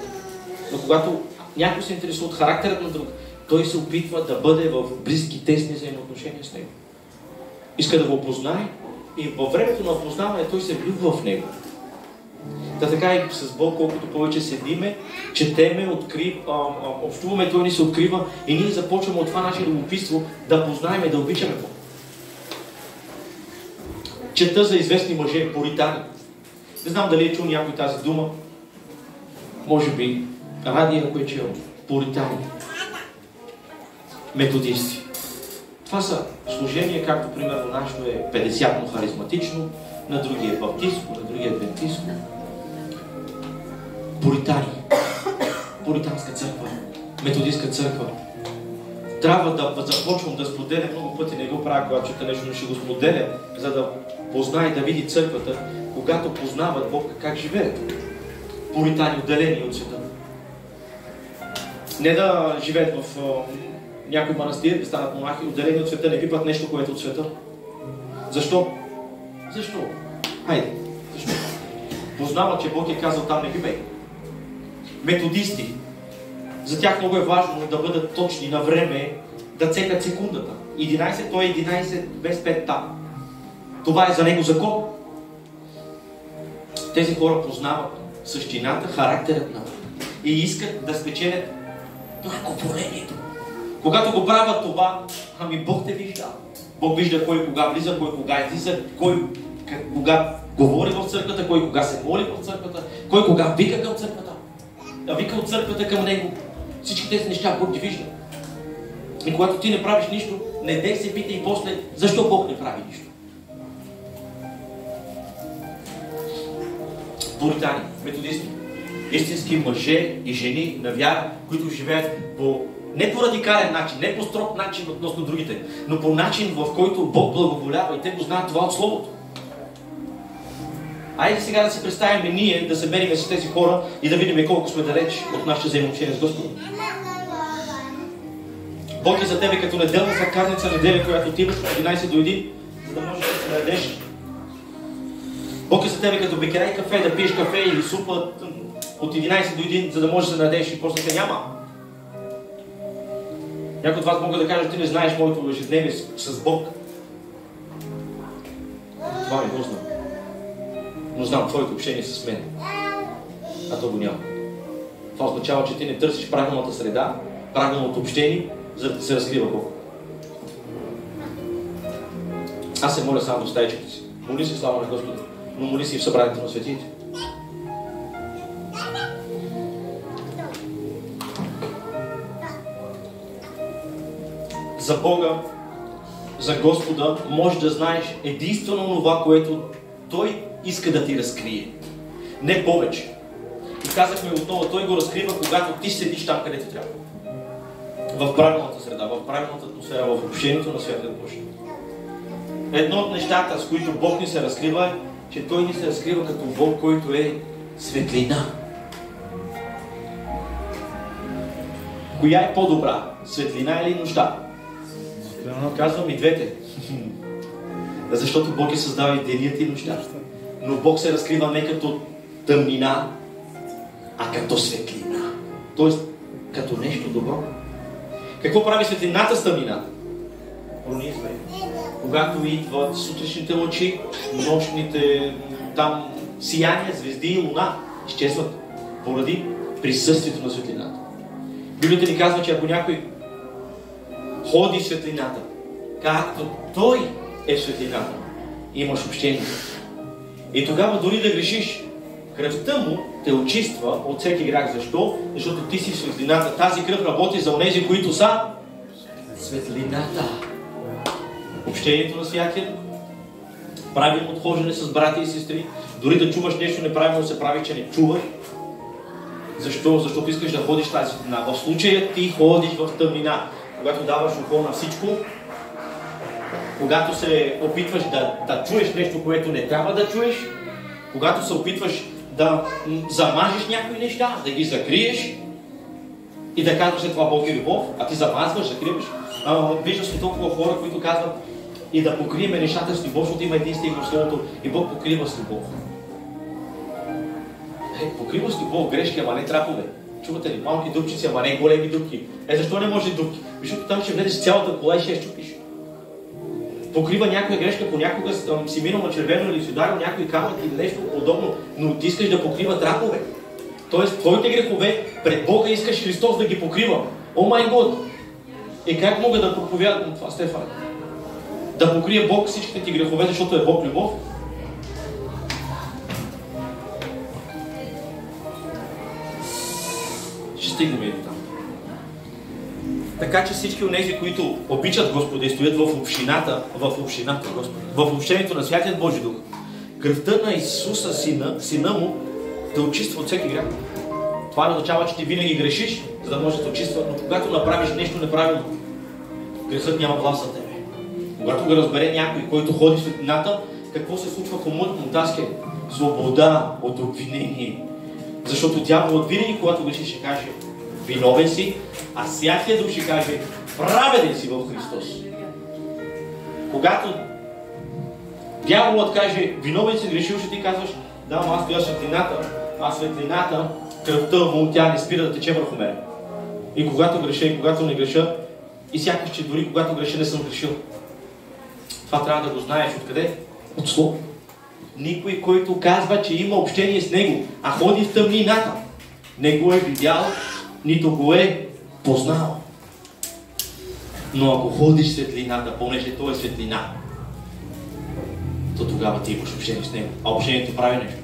Но когато някой се интересува от характерът на друг, той се опитва да бъде в близки, тесни взаимоотношения с него. Иска да го познае и във времето на познаване той се влюбва в него. Така и с Бог, колкото повече седиме, четеме, общуваме, той ни се открива и ние започваме от това наше любопитство да познаем и да обичаме Бог. Чета за известни мъже, пуритани. Не знам дали е чул някой тази дума. Може би Ради, ако е чел. Пуритани. Методисти. Това са служения, както примерно нашето е 50-но харизматично, на другия е баптистко, на другия е адвентистко. Пуритани. Пуританска църква. Методистка църква. Трябва да започвам да споделя много пъти, не го правя, когато чета нещо, но ще го споделя, за да познае, да види църквата, когато познават Бог как живеят. Пуритани, отделени от света. Не да живеят в някой манастир, да станат монахи, отделени от света, не пипат нещо, което е от света. Защо? Защо? Хайде. Защо? Познават, че Бог е казал там не пипай. Методисти. За тях много е важно да бъдат точни на време, да цекат секундата. 11, то е 11 без 5-та. Това е за него закон. Тези хора познават същината, характерът на Бог. И искат да спечелят благоволението. Когато го правят това, ами Бог те вижда. Бог вижда кой кога влиза, кой кога излиза, кой кога говори в църквата, кой кога се моли в църквата, кой кога вика към църквата. А вика от църквата към него. Всички тези неща Бог ги вижда. И когато ти не правиш нищо, не дей се питай и после, защо Бог не прави нищо. Пуритани, методисти, истински мъже и жени на вяра, които живеят не по радикален начин, не по строг начин относно другите, но по начин, в който Бог благоволява и те го знаят това от Словото. Айде сега да се представим ние, да се мериме с тези хора и да видим колко сме далеч от нашите взаимоотношения с Господа. Бог е за тебе като неделна сладкарница, неделя, която отиваш от 11 до 1, за да можеш да се наедеш. Бог е за тебе като бекерай кафе, да пиеш кафе или супа от 11 до 1, за да можеш да се наедеш и после те няма. Някой от вас мога да кажа, ти не знаеш моето ежедневие с Бог. Това не го знам. Но знам твоето общение с мен. А то го няма. Това означава, че ти не търсиш правилната среда, правилното общение, за да се разкрива Бог. Аз се моля само в стайчето си. Моли се слава на Господа. но моли си в събранието на светите. За Бога, за Господа, можеш да знаеш единствено това, което Той иска да ти разкрие. Не повече. И казахме отново, Той го разкрива, когато ти седиш там, където трябва. В правилната среда, в правилната атмосфера, в общението на Святия Божий. Едно от нещата, с които Бог ни се разкрива е, че Той ни се разкрива като Бог, който е светлина. Коя е по-добра? Светлина или нощта? Казвам и двете. Защото Бог е създал и денят и нощта. Но Бог се разкрива не като тъмнина, а като светлина. Тоест, като нещо добро. Какво прави светлината с тъмнината? Пронизва. Когато идват сутрешните лъчи, нощните там сияния, звезди и луна изчезват поради присъствието на светлината. Библията ни казва, че ако някой ходи в светлината, както той е в светлината, имаш общение. И тогава дори да грешиш, кръвта му те очиства от всеки грях. Защо? Защото ти си в светлината. Тази кръв работи за онези, които са светлината. Общението на Святия, правилно отхождане с брати и сестри, дори да чуваш нещо неправилно, се прави, че не чуваш. Защо? Защото искаш да ходиш тази светлина. В случая ти ходиш в тъмнина. Когато даваш ухо на всичко, когато се опитваш да чуеш нещо, което не трябва да чуеш, когато се опитваш да замажеш някои неща, да ги закриеш и да казваш, че това Бог е любов, а ти замазваш, закриваш. Виждаш ли толкова хора, които казват и да покриеме нещата с любов, защото има един стих в Словото и Бог покрива с любов. Покрива с любов грешки, ама не трапове. Чувате ли? Малки дупчици, ама не големи дупки. Защо не може дупки? Защото там ще влезеш цялата кола и ще я щупиш. Покрива някоя грешка, понякога си минал на червено или си ударил някой камък или нещо подобно, но ти искаш да покрива трапове. Тоест, твоите грехове пред Бога искаш Христос да ги покрива. О май Год! И как мога да проповядам това, Стефан? Да покрие Бог всичките ти грехове, защото е Бог любов? Ще стигнем и до там. Така че всички онези, които обичат Господа и стоят в общината Господа, в общението на Святият Божи Дух, кръвта на Исуса, Сина му, да очиства от всеки грях. Това не означава, че ти винаги грешиш, за да може да очиства, но когато направиш нещо неправилно, грехът няма власт за тебе. Когато го разбере някой, който ходи в светлината, какво се случва в умът му? Таскай свобода от обвинение. Защото дяволът винаги, когато греши, ще каже виновен си, а Святия Дух ще каже праведен си в Христос. Когато дяволът каже виновен си, грешил, ще ти казваш да, аз стоя светлината, а светлината, кръвта му, тя не спира да тече върху мен. И когато греша, и когато не греша, и сякаш, че дори когато греша не съм грешил. Това трябва да го знаеш. Откъде? От Слово. Никой, който казва, че има общение с Него, а ходи в тъмнината, не го е видял, нито го е познал. Но ако ходиш в светлината, понеже Той е светлина, то тогава ти имаш общение с Него. А общението прави нещо.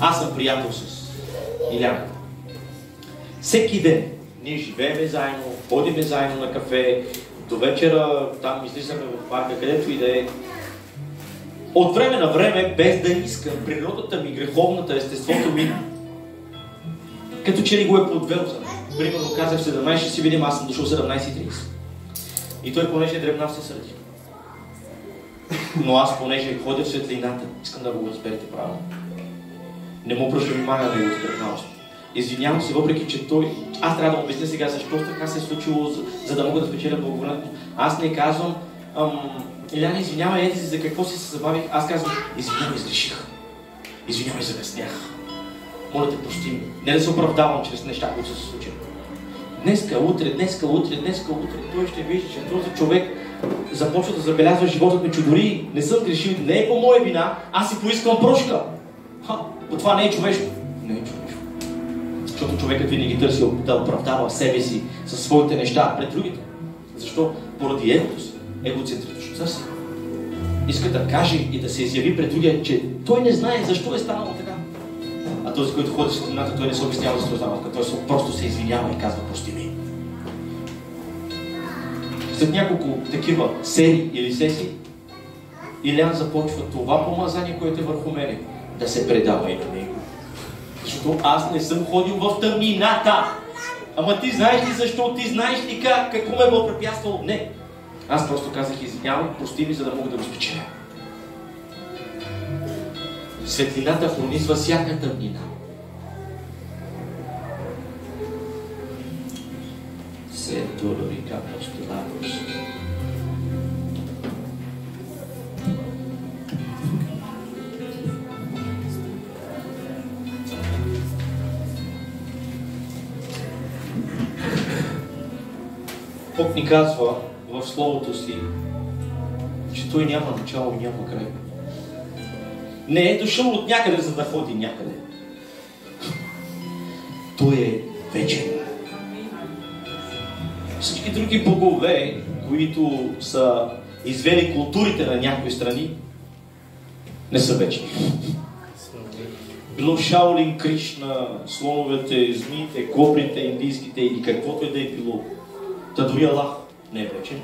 Аз съм приятел с Иляна. Всеки ден ние живееме заедно, ходиме заедно на кафе, до вечера там излизаме в парка, където и да е. От време на време, без да искам, природата ми, греховната, естеството ми, като че ли го е подвел за мен. Примерно казах 17, ще си видим, аз съм дошъл 17:30. И той, понеже е дребнав, се сърди. Но аз, понеже ходя в светлината, искам да го разберете правилно. Не му обръща внимание на неговата дребнавост. Извинявам се, въпреки че той... Аз трябва да му обясня сега защо така се е случило, за да мога да спечеля благоволението. Аз не казвам, Иляна, извинявай, ети за какво си се забавих. Аз казвам, извинявай, изгреших. Извинявай, закъснях. Моля те, прости ми. Не да се оправдавам чрез неща, които са се случили. Днеска, утре. Той ще вижда, че този човек започва да забелязва животът ми, че дори не съм грешил, не е по моя вина, аз си поискам прошка. Но това не е човешко. Не е човешко. Защото човекът винаги търси да оправдава себе си със своите неща пред другите. Защо? Поради егото си. Егоцентричността си. иска да каже и да се изяви пред другия, че той не знае защо е станало така. А този, който ходи в светлината, той не се обяснява защо е станало така. Той просто се извинява и казва: прости ми. След няколко такива серии или сесии, Илян започва това помазание, което е върху мене, да се предава и на него. Защото аз не съм ходил в тъмнината. Ама ти знаеш ли защо? Ти знаеш ли как? Какво ме е възпрепятствало? Не. Аз просто казах: извинявай, прости ми, за да мога да го спечеля. Светлината пронизва всяка тъмнина. Сенторика постулатус. Бог ни казва в Словото си, че Той няма начало и няма край. Не е дошъл от някъде, за да ходи някъде. Той е вечен. Всички други богове, които са извели културите на някои страни, не са вечни. Било Шаолин, Кришна, слоновете, змиите, кобрите, индийските или каквото и да е било. Та дори Аллах не е вечен.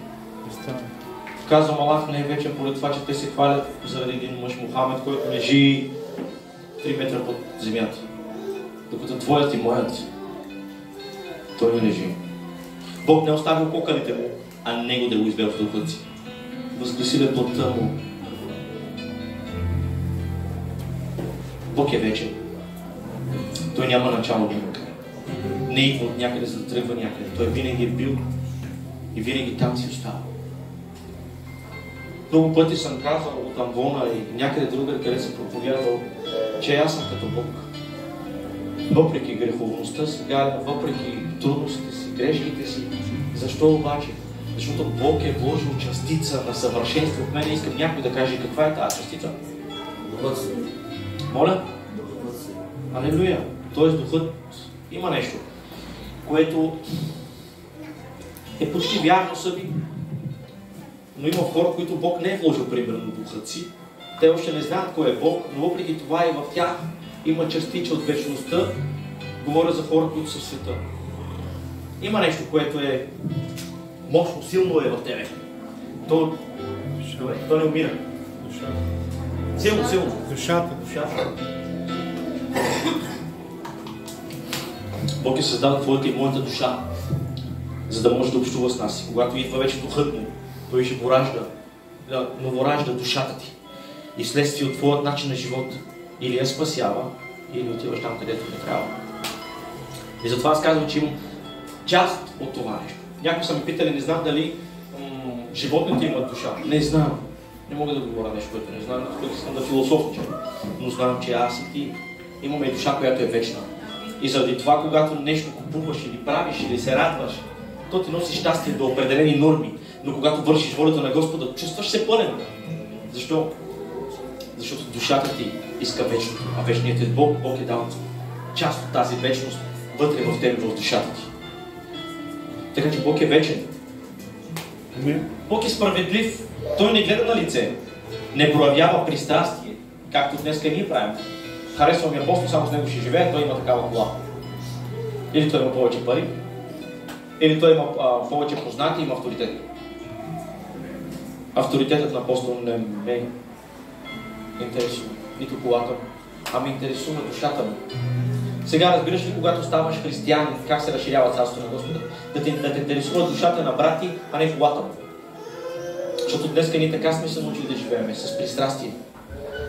Казвам, Аллах не е вечен поради това, че те се хвалят заради един мъж Мухамед, който лежи 3 метра под земята. Докато твоят и моят, той не лежи. Бог не оставил кокалите му, а него да го извел в духът си. Възгласи да плътта му. Бог е вечен. Той няма начало, няма край. Не идва от някъде, за да тръгва някъде. Той винаги е бил и винаги там си остава. Много пъти съм казал от Амвона и някъде друга, къде съм проповядвал, че аз съм като Бог. Въпреки греховността си, въпреки трудностите си, грешките си. Защо обаче? Защото Бог е вложил частица на съвършенство в мен. Искам някой да каже каква е тази частица. Духът си. Моля? Духът си. Алелуя. Тоест духът има нещо, което е почти вярно съби. Но има хора, които Бог не е вложил примерно духът си. Те още не знаят кой е Бог, но въпреки това и в тях има частича от вечността. Говоря за хора, които са в света. Има нещо, което е мощно, силно е в тебе. То не умира. Силно. Душата. Бог е създал твоята и моята душа, за да може да общува с нас. И когато идва вече духът му, той ще новоражда душата ти. И вследствие от твоят начин на живот или я спасява, или отиваш там, където не трябва. И затова аз казвам, че имам част от това нещо. Някои са ме питали, не знам дали животните имат душа. Не знам. Не мога да говоря нещо, което не знам, защото искам да философничам. Но знам, че аз и ти имаме душа, която е вечна. И заради това, когато нещо купуваш или правиш, или се радваш, то ти носи щастие до определени норми. Но когато вършиш волята на Господа, чувстваш се пълен. Защо? Защото душата ти иска вечното, а вечният е Бог. Бог е дал част от тази вечност вътре в тебе, в душата ти. Така че Бог е вечен. Бог е справедлив. Той не гледа на лице. Не проявява пристрастие, както днеска ние правим. Харесва ми апостол, само с него ще живее, той има такава кола. Или той има повече пари, или той има повече познати, има авторитет. Авторитетът на апостол не ме интересува, нито колата, а ме интересува душата му. Сега разбираш ли, когато ставаш християнин, как се разширява царството на Господа? Да те интересува душата на брати, а не колата му. Защото днес ние така сме се научили да живеем, с пристрастие.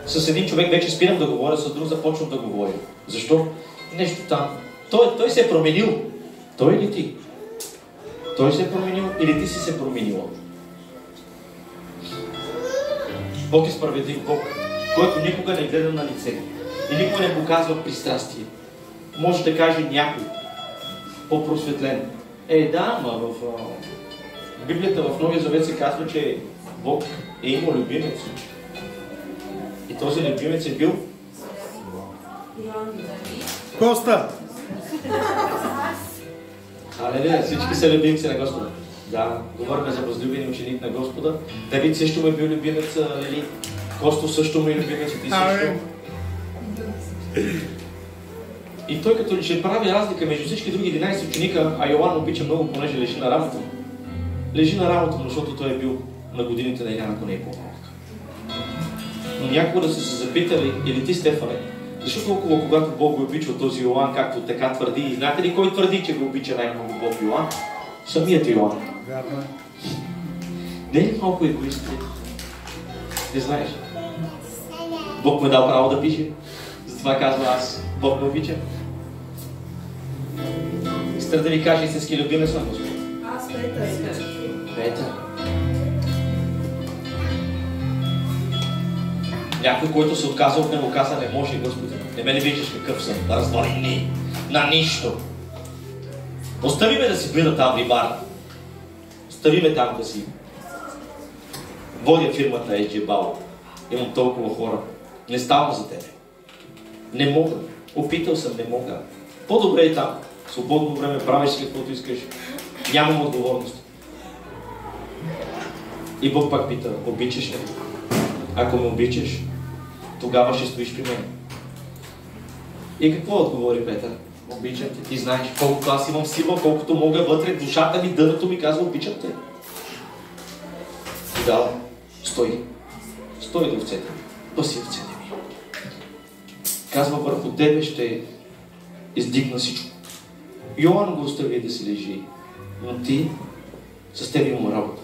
С един човек вече спирам да говоря, с друг започвам да говоря. Защо? Нещо там. Той се е променил. Той или ти? Той се е променил или ти си се променила? Бог е справедлив Бог, който никога не гледа на лице и никога не показва пристрастие. Може да каже някой по-просветлен. Да, ама в Библията в Новия Завет се казва, че Бог е имал любимец. И този любимец е бил Коста! Алелуя, всички са любимци на Господа. Да, говорим за възлюбени ученик на Господа. Давид също му е бил любимец, нали? Косто също му е любимец, ти също. И той като ще прави разлика между всички други 11 ученика, а Йоан обича много, понеже лежи на работа. Лежи на работа, защото той е бил на годините на една, ако не е по-малък. Но някога да са се запитали, или ти, Стефане, защо толкова, когато Бог го обича от този Йоан, както така твърди, и знаете ли кой твърди, че го обича най-много Бог Йоан? Самият Йоан. Вярно е. Не е малко егоист? Не знаеш. Бог ме дал право да пише. Затова казва аз. Бог ме обича. Искате да ви кажа истински любимец на Господа? Аз Петър. Петър. Някой, който се отказа от него, каза, не може, Господи. Не ме ли виждаш какъв съм? Развалени. На нищо. Остави ме да си бъда там, рибар. Остави ме там да си. Водя фирмата SG Bau. Имам толкова хора. Не ставам за тебе. Не мога. Опитал съм, не мога. По-добре е там. Свободно време, правиш си каквото искаш. Нямам отговорност. И Бог пак пита, обичаш ли? Ако ме обичаш, тогава ще стоиш при мен. И какво отговори Петър? Обичам те. Ти знаеш, колкото аз имам сила, колкото мога вътре, душата ми, дъното ми казва, обичам те. И дала, стой. Стой до овцете ми. Паси овцете ми. Казва, върху тебе ще издигна всичко. Йоан го остави да си лежи, но ти с теб имам работа.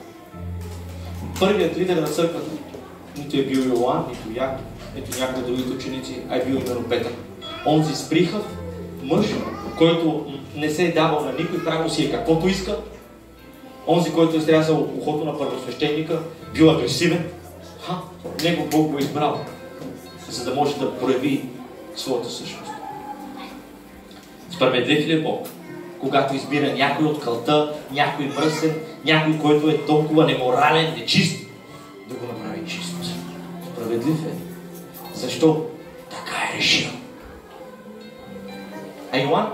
Първият лидер на църквата нито е бил Йоан, нито Яков, нито някои от другите ученици, а е бил именно Петър. Онзи сприхав мъж, който не се е давал на никой, правил си е каквото иска. Онзи, който е стрязал ухото на първосвещеника, бил агресивен. Него Бог го е избрал, за да може да прояви своята същност. Справедлив ли е Бог, когато избира някой от кълта, някой мръсен, някой, който е толкова неморален, нечист, да го направи чист? Справедлив е. Защо? Така е решил. А Йоан?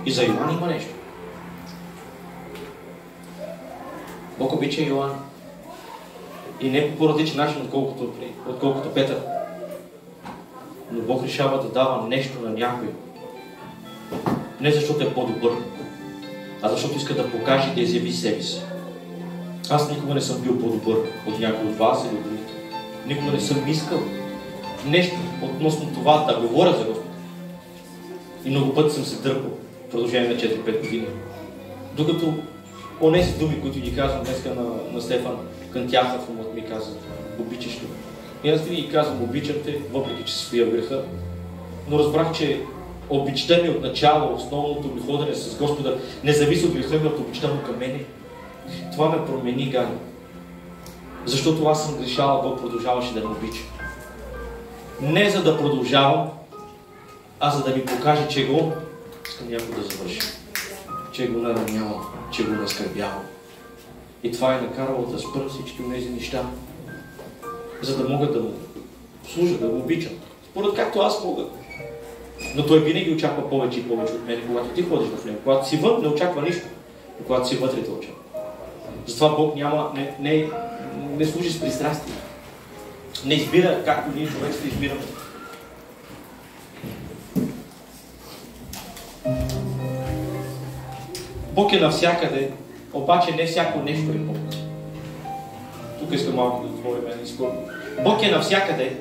И за Йоан има нещо. Бог обича Йоан. И не по по-различен начин, отколкото Петър. Но Бог решава да дава нещо на някой. Не защото е по-добър, а защото иска да покаже, да изяви себе си. Аз никога не съм бил по-добър от някой от вас или от другите. Никога не съм искал нещо относно това да говоря за Господа. И много пъти съм се дърпал в продължение на 4-5 години. Докато онези думи, които ги казвам днеска на Стефан Кантяхов, ми каза, обичаш ли? И аз ви казвам, обичам те, въпреки че се стоя в греха. Но разбрах, че обичта ми от начало, основното ми ходене с Господа, не зависи от греха ми, от обичта му към мене. Това ме промени, Гани. Защото аз съм грешал, Бог продължаваше да ме обича. Не за да продължавам, а за да ми покаже, че го искам някой да завърши. Че го наранявам, че го наскърбявам. И това е накарало да спра всички от тези неща, за да мога да му служа, да го обичам. Според както аз мога. Но той винаги очаква повече и повече от мен, когато ти ходиш в него. Когато си вън, не очаква нищо. Но когато си вътре, те очаква. Затова Бог не служи с пристрастие. Не избира, както ние човек ще избираме. Бог е навсякъде, обаче не всяко нещо е Бог. Тук искам малко да отворим един скоро. Бог е навсякъде,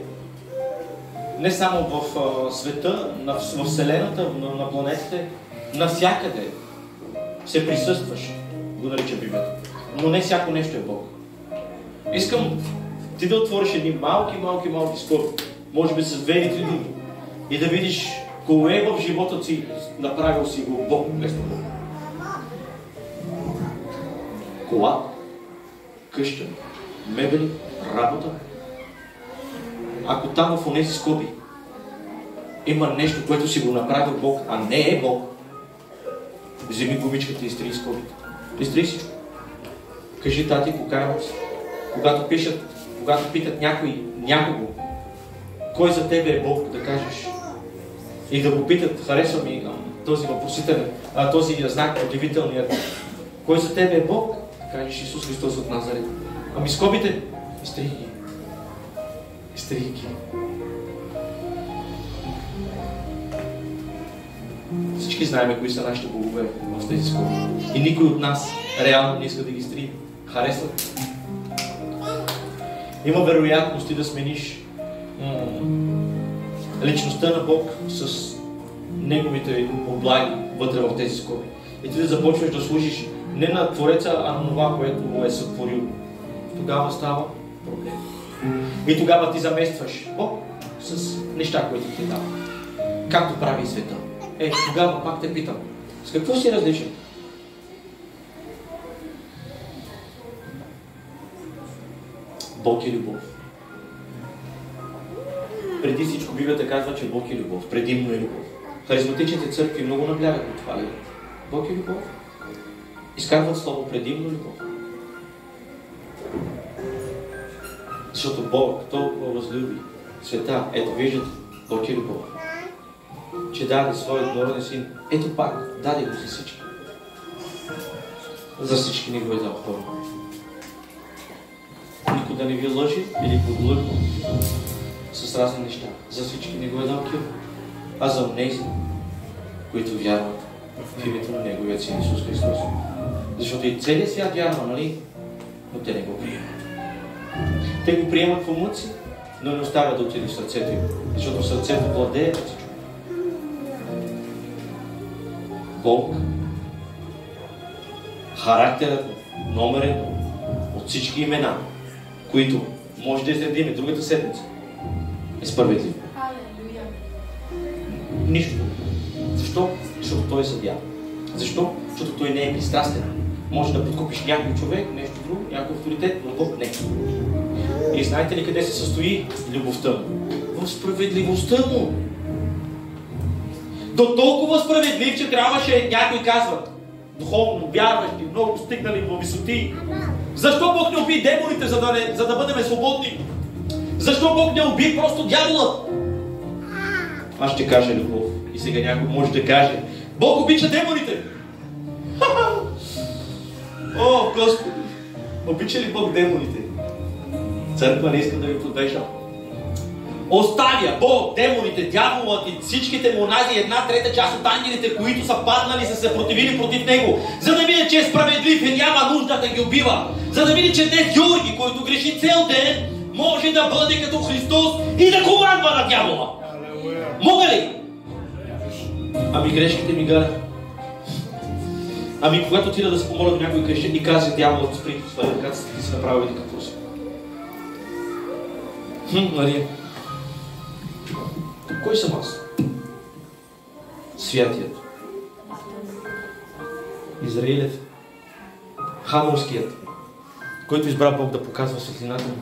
не само в света, в Вселената, на планетите, навсякъде се присъстваш, го нарича Библията. Но не всяко нещо е Бог. Искам ти да отвориш едни малки скоро, може би с 2 или 3 думи, и да видиш кое в живота си направил си го Бог, вместо Бог. Кола, къща, мебели, работа. Ако там в онези скоби има нещо, което си го направил Бог, а не е Бог, вземи гумичката и изтри скобите. Изтри всичко. Кажи, тати, покаявам се. Когато питат някого, кой за тебе е Бог, да кажеш. И да го питат, харесва ми този въпросителен, този знак, удивителният. Кой за тебе е Бог? Кажеш Исус Христос от Назарет. Ами скобите? Изтри ги. Изтри ги. Всички знаем кои са нашите богове в тези скоби. И никой от нас реално не иска да ги стри. Харесват. Има вероятности да смениш личността на Бог с неговите облаги вътре в тези скоби. И ти да започваш да служиш не на Твореца, а на това, което е сътворил. Тогава става проблем. И тогава ти заместваш Бог с неща, които ти дава. Както прави и света. Тогава пак те питам. С какво си различен? Бог е любов. Преди всичко Библията казва, че Бог е любов. Предимно е любов. Харизматичните църкви много наблягат на това. Бог е любов. Изкарват слово предимно любов. Защото Бог толкова възлюби света. Ето виждате, Бог е любов. Че даде своят народен син. Ето пак, даде го за всички. За всички не го е дал първо. Никой да не ви лъжи или подлъгва с разни неща. За всички не го е дал Кир, а за онези, които вярват в името на Неговият син Исус Христос. Защото и целият свят вярва, нали? Но те не го приемат. Те го приемат в умът си, но не оставят да отиде в сърцето им. Защото в сърцето владее този човек. Бог, характерът номер едно от всички имена, които може да изредим другата седмица, е справедлив. Нищо. Защо? Защото той е съдия. Защо? Защото той не е пристрастен. Може да подкупиш някой човек, нещо друго, някой авторитет, но Бог не. И знаете ли къде се състои любовта му? В справедливостта му. До толкова справедлив, че трябваше, някой казват, духовно вярващи, много стигнали в висоти. Защо Бог не уби демоните, за да бъдем свободни? Защо Бог не уби просто дявола? Аз ще кажа любов. И сега някой може да каже, Бог обича демоните. О, Господи! Обича ли Бог демоните? Църква не иска да ви подвежда. Оставя Бог, демоните, дяволът и всичките монази, една трета част от ангелите, които са паднали, са се противили против него, за да види, че е справедлив и няма нужда да ги убива. За да види, че днес Георги, който греши цел ден, може да бъде като Христос и да командва на дявола. Мога ли? Ами грешките ми гарат. Ами когато отида да се помоля до някой крещен и каже дяволът, спри, свали ръката си, ти си направил един какво си. Мария. Кой съм аз? Святият. Израилев. Хановският, който избра Бог да показва светлината му.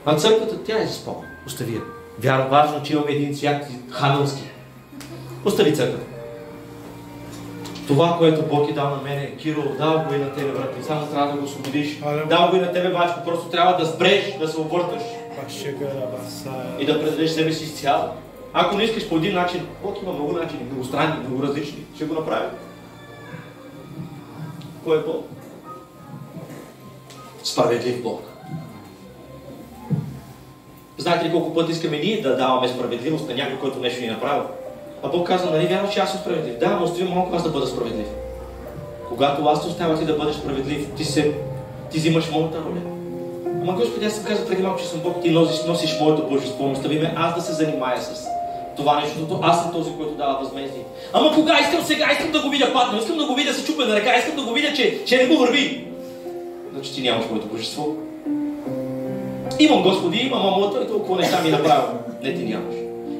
А църквата, тя е заспала. Остави я. Вярно, важно, че имаме един свят хановски. Остави църквата. Това, което Бог е дал на мене, Киро, дал го и на тебе, брат. Само трябва да го освободиш. Дал го и на тебе, бачко. Просто трябва да спреш, да се обърташ. И да предадеш себе си изцяло. Ако не искаш по един начин, Бог има много начини, много странни, много различни. Ще го направим. Кой е Бог? Справедлив Бог. Знаете ли колко пъти искаме ние да даваме справедливост на някой, който нещо ни е направил? А Бог казва, нали вярваш, че аз съм справедлив? Да, но остави малко аз да бъда справедлив. Когато аз те оставя ти да бъдеш справедлив, ти взимаш моята роля. Ама Господи, аз съм казал преди малко, че съм Бог, ти носиш моето божество, но остави ме аз да се занимая с това нещо, защото аз съм този, който дава възмездие. Ама кога искам сега, искам да го видя падна, искам да го видя се чупе на ръка, искам да го видя, че не го върви. Значи ти нямаш моето божество. Имам Господи, имам, ама той толкова неща ми направи. Не, ти нямаш.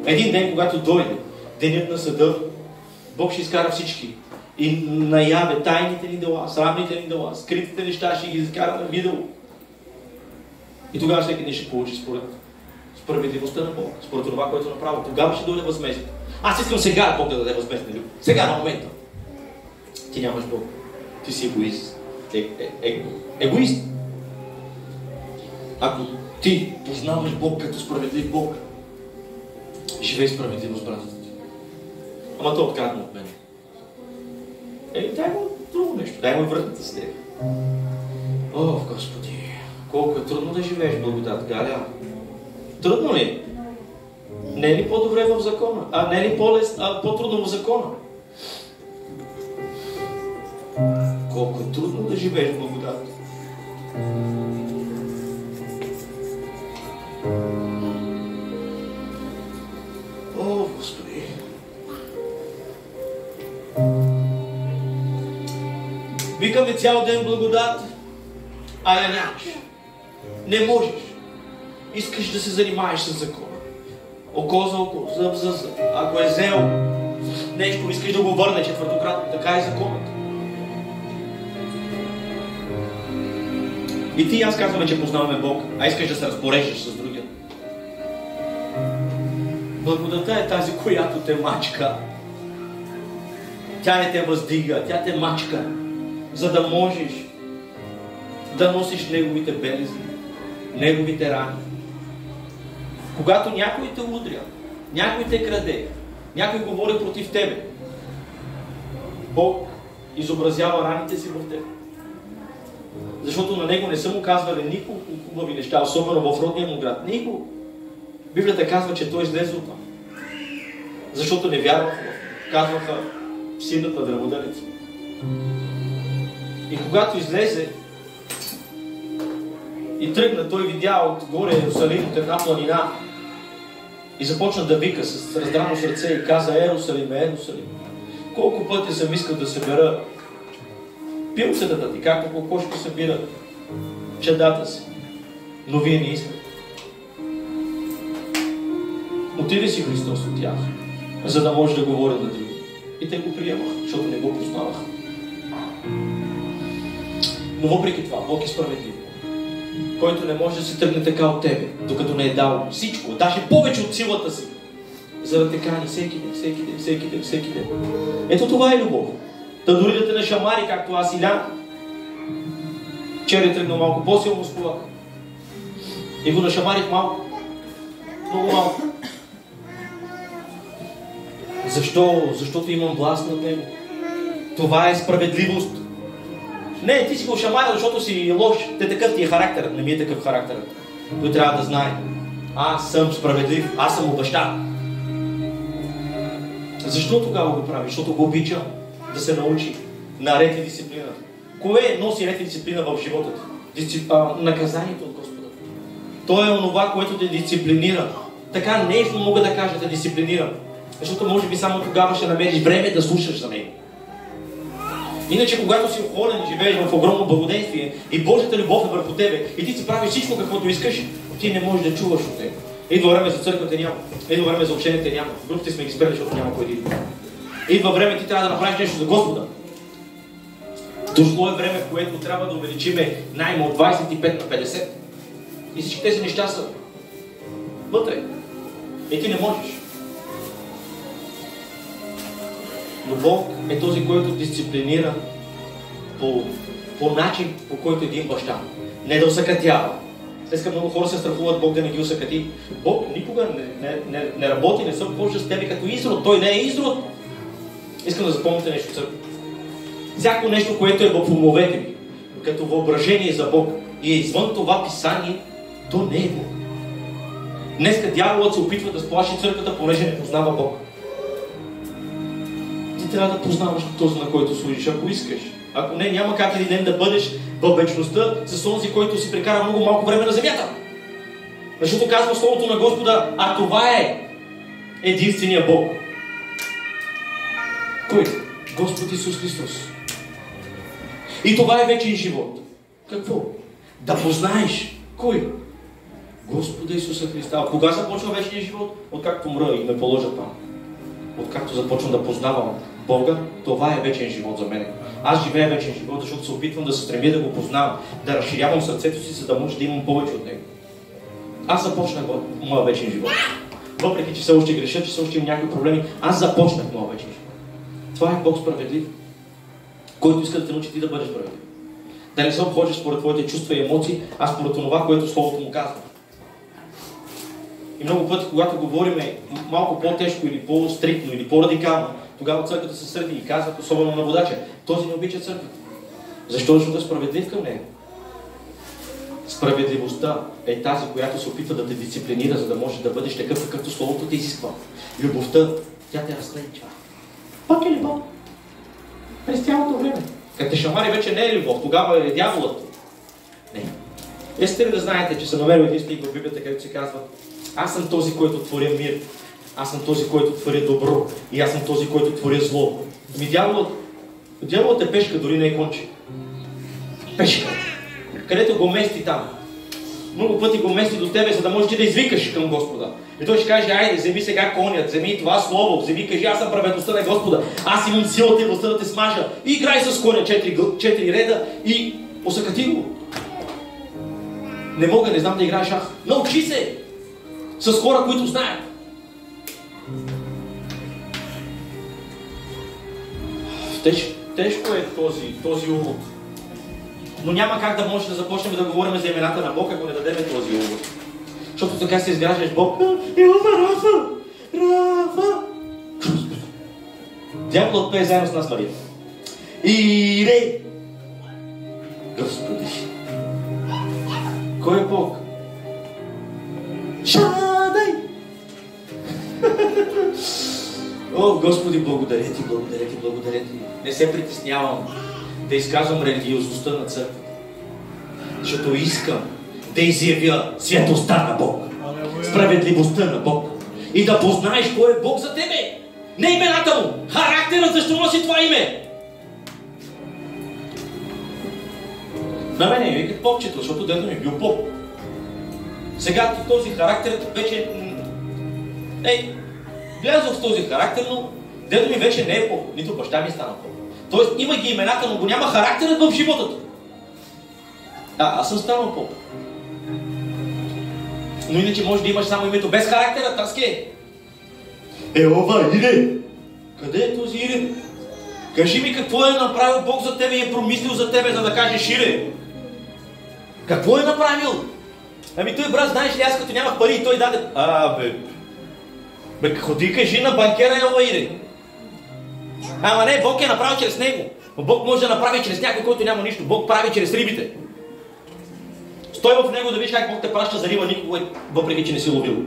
Един ден, когато дойде денят на съда, Бог ще изкара всички. И наяве тайните ни дела, срамните ни дела, скритите неща ще ги изкара на видео. И тогава всеки ден ще получи според справедливостта на Бог, според това, което е направил. Тогава ще дойде възмездие. Аз искам сега Бог да даде възмездие. Сега на момента. Ти нямаш Бог. Ти си егоист. Егоист. Ако ти познаваш Бог като справедлив Бог, живей справедливо с братята ти. Ама то открадна от мен. Дай го друго нещо. Дай му вратата с теб. О, Господи, колко е трудно да живееш в благодат, Галя. Трудно ли? Не е ли по-добре в закона? Не е ли по-трудно в закона? Колко е трудно да живееш в благодат. О, Господи! Викаме цял ден благодат, а я нямаш. Не можеш. Искаш да се занимаеш с закона. Око за око, зъб за зъб. Ако е взел нещо, искаш да го върне четвъртократно. Така е законът. И ти и аз казваме, че познаваме Бог, а искаш да се разпореждаш с другия. Благодата е тази, която те мачка. Тя не те въздига, тя те мачка, за да можеш да носиш неговите белези, неговите рани. Когато някой те удря, някой те краде, някой говори против тебе, Бог изобразява раните си в тебе. Защото на него не са му казвали никога хубави неща, особено в родния му град. Никога. Библията казва, че той излезе от там. Защото не вярваха. Казваха синът на древоделица. И когато излезе и тръгна, той видя отгоре Иерусалим от една планина и започна да вика с раздрано сърце и каза: Иерусалим, Иерусалим, колко пъти съм искал да събера пилцата ти, както кокошки събират чадата си, но вие не искате. Отиде си Христос от тях, за да може да говори на други. И те го приемаха, защото не го познаваха. Но въпреки това, Бог е справедлив, който не може да се тръгне така от тебе, докато не е дал всичко, даже повече от силата си, за да те кани всеки ден, всеки ден, всеки ден, всеки ден. Ето това е любов. Да дори да те нашамари, както аз и Лян. Вчера е тръгнал малко по-силно с колата. И го нашамарих малко. Много малко. Защо? Защото имам власт над него. Това е справедливост. Не, ти си го шамарил, защото си лош. Те такъв ти е характерът. Не ми е такъв характерът. Той трябва да знае. Аз съм справедлив. Аз съм баща. Защо тогава го прави? Защото го обичам да се научи на ред и дисциплина. Кое носи ред и дисциплина в живота ти? Наказанието от Господа. Той е онова, което те дисциплинира. Така нещо мога да кажа, да дисциплинира. Защото може би само тогава ще намериш време да слушаш за него. Иначе, когато си охолен и живееш в огромно благоденствие и Божията любов е върху тебе и ти си правиш всичко каквото искаш, ти не можеш да чуваш от него. Идва време за църквата няма. Идва време за общението няма. Групите сме ги спрели, защото няма кой да идва. Идва време, ти трябва да направиш нещо за Господа. Дошло е време, в което трябва да увеличиме найма от 25 на 50. И всички тези неща са вътре. И ти не можеш. Но Бог е този, който дисциплинира по начин, по който един баща. Не да усъкътява. Днеска много хора се страхуват Бог да не ги усъкъти. Бог никога не работи, не се обхожда с тебе като изрод. Той не е изрод. Искам да запомните нещо, църква. Всяко нещо, което е в умовете ми, като въображение за Бог и е извън това писание, то не е Бог. Днеска дяволът се опитва да сплаши църквата, понеже не познава Бог. Ти трябва да познаваш този, на който служиш, ако искаш. Ако не, няма как един ден да бъдеш във вечността с онзи, който си прекара много малко време на земята. Защото казва Словото на Господа, а това е единствения Бог. Кой? Господ Исус Христос. И това е вечен живот. Какво? Да познаеш. Кой? Господа Исуса Христа. А кога започва вечния живот? Откакто мра и ме положа там. Откакто започвам да познавам Бога, това е вечен живот за мен. Аз живея вечен живот, защото се опитвам да се стремя да го познавам, да разширявам сърцето си, за да може да имам повече от него. Аз започнах моя вечен живот. Въпреки, че все още греша, че все още имам някакви проблеми, аз започнах моя вечен живот. Това е Бог справедлив, който иска да те научи ти да бъдеш справедлив. Да не се обхождаш според твоите чувства и емоции, а според това, което Словото му казва. И много пъти, когато говорим малко по-тежко или по-стриктно или по-радикално, тогава църквата се сърди и казват, особено на водача, този не обича църквата. Защо? Защото е справедлив към него. Справедливостта е тази, която се опитва да те дисциплинира, за да можеш да бъдеш такъв, какъвто Словото те изисква. Любовта, тя те разклечва. Пак е любов. През цялото време. Като те шамари, вече не е любов, тогава е дяволът. Не. Искате ли да знаете, че съм намерил един стих в Библията, където се казва: аз съм този, който творя мир. Аз съм този, който творя добро. И аз съм този, който творя зло. Ами дяволът е пешка, дори не е конче. Пешка. Където го мести там. Много пъти го мести до тебе, за да можеш ти да извикаш към Господа. И той ще каже: айде, вземи сега конят, вземи това слово, вземи, кажи: аз съм праведността на Господа. Аз имам силата и властта да те смажа. И играй с коня 4 реда и осъкати го. Не мога, не знам да играеш шах. Научи се с хора, които знаят. Тежко е този увод. Но няма как да може да започнем да говорим за имената на Бог, ако не дадем този увод. Защото така се изграждаш Бог. Рафа! Дяволът пее заедно с нас, Мария. Ире! Господи! Кой е Бог? Шадай! О, Господи, благодаря ти, благодаря ти, благодаря ти. Не се притеснявам да изказвам религиозността на църквата. Защото искам да изявя святостта на Бог. Справедливостта на Бог. И да познаеш кой е Бог за тебе. Не имената му, характера, защо носи това име. На мене ми викат попчето, защото дедо ми бил поп. Сега този характер вече... влязох в този характер, но дедо ми вече не е поп. Нито баща ми стана поп. Тоест има ги имената, но го няма характерът в живота. Аз съм станал поп. Но иначе може да имаш само името без характера, Таске. Ова, Ире! Къде е този Ире? Кажи ми какво е направил Бог за тебе и е промислил за тебе, за да кажеш Ире. Какво е направил? Ами той, брат, знаеш ли, аз като нямах пари и той даде... Бе, ходи кажи на банкера Ела Ире. Ама не, Бог е направил чрез него. Но Бог може да направи чрез някой, който няма нищо. Бог прави чрез рибите. Стой в него да видиш как Бог те праща за риба никога, въпреки че не си ловил.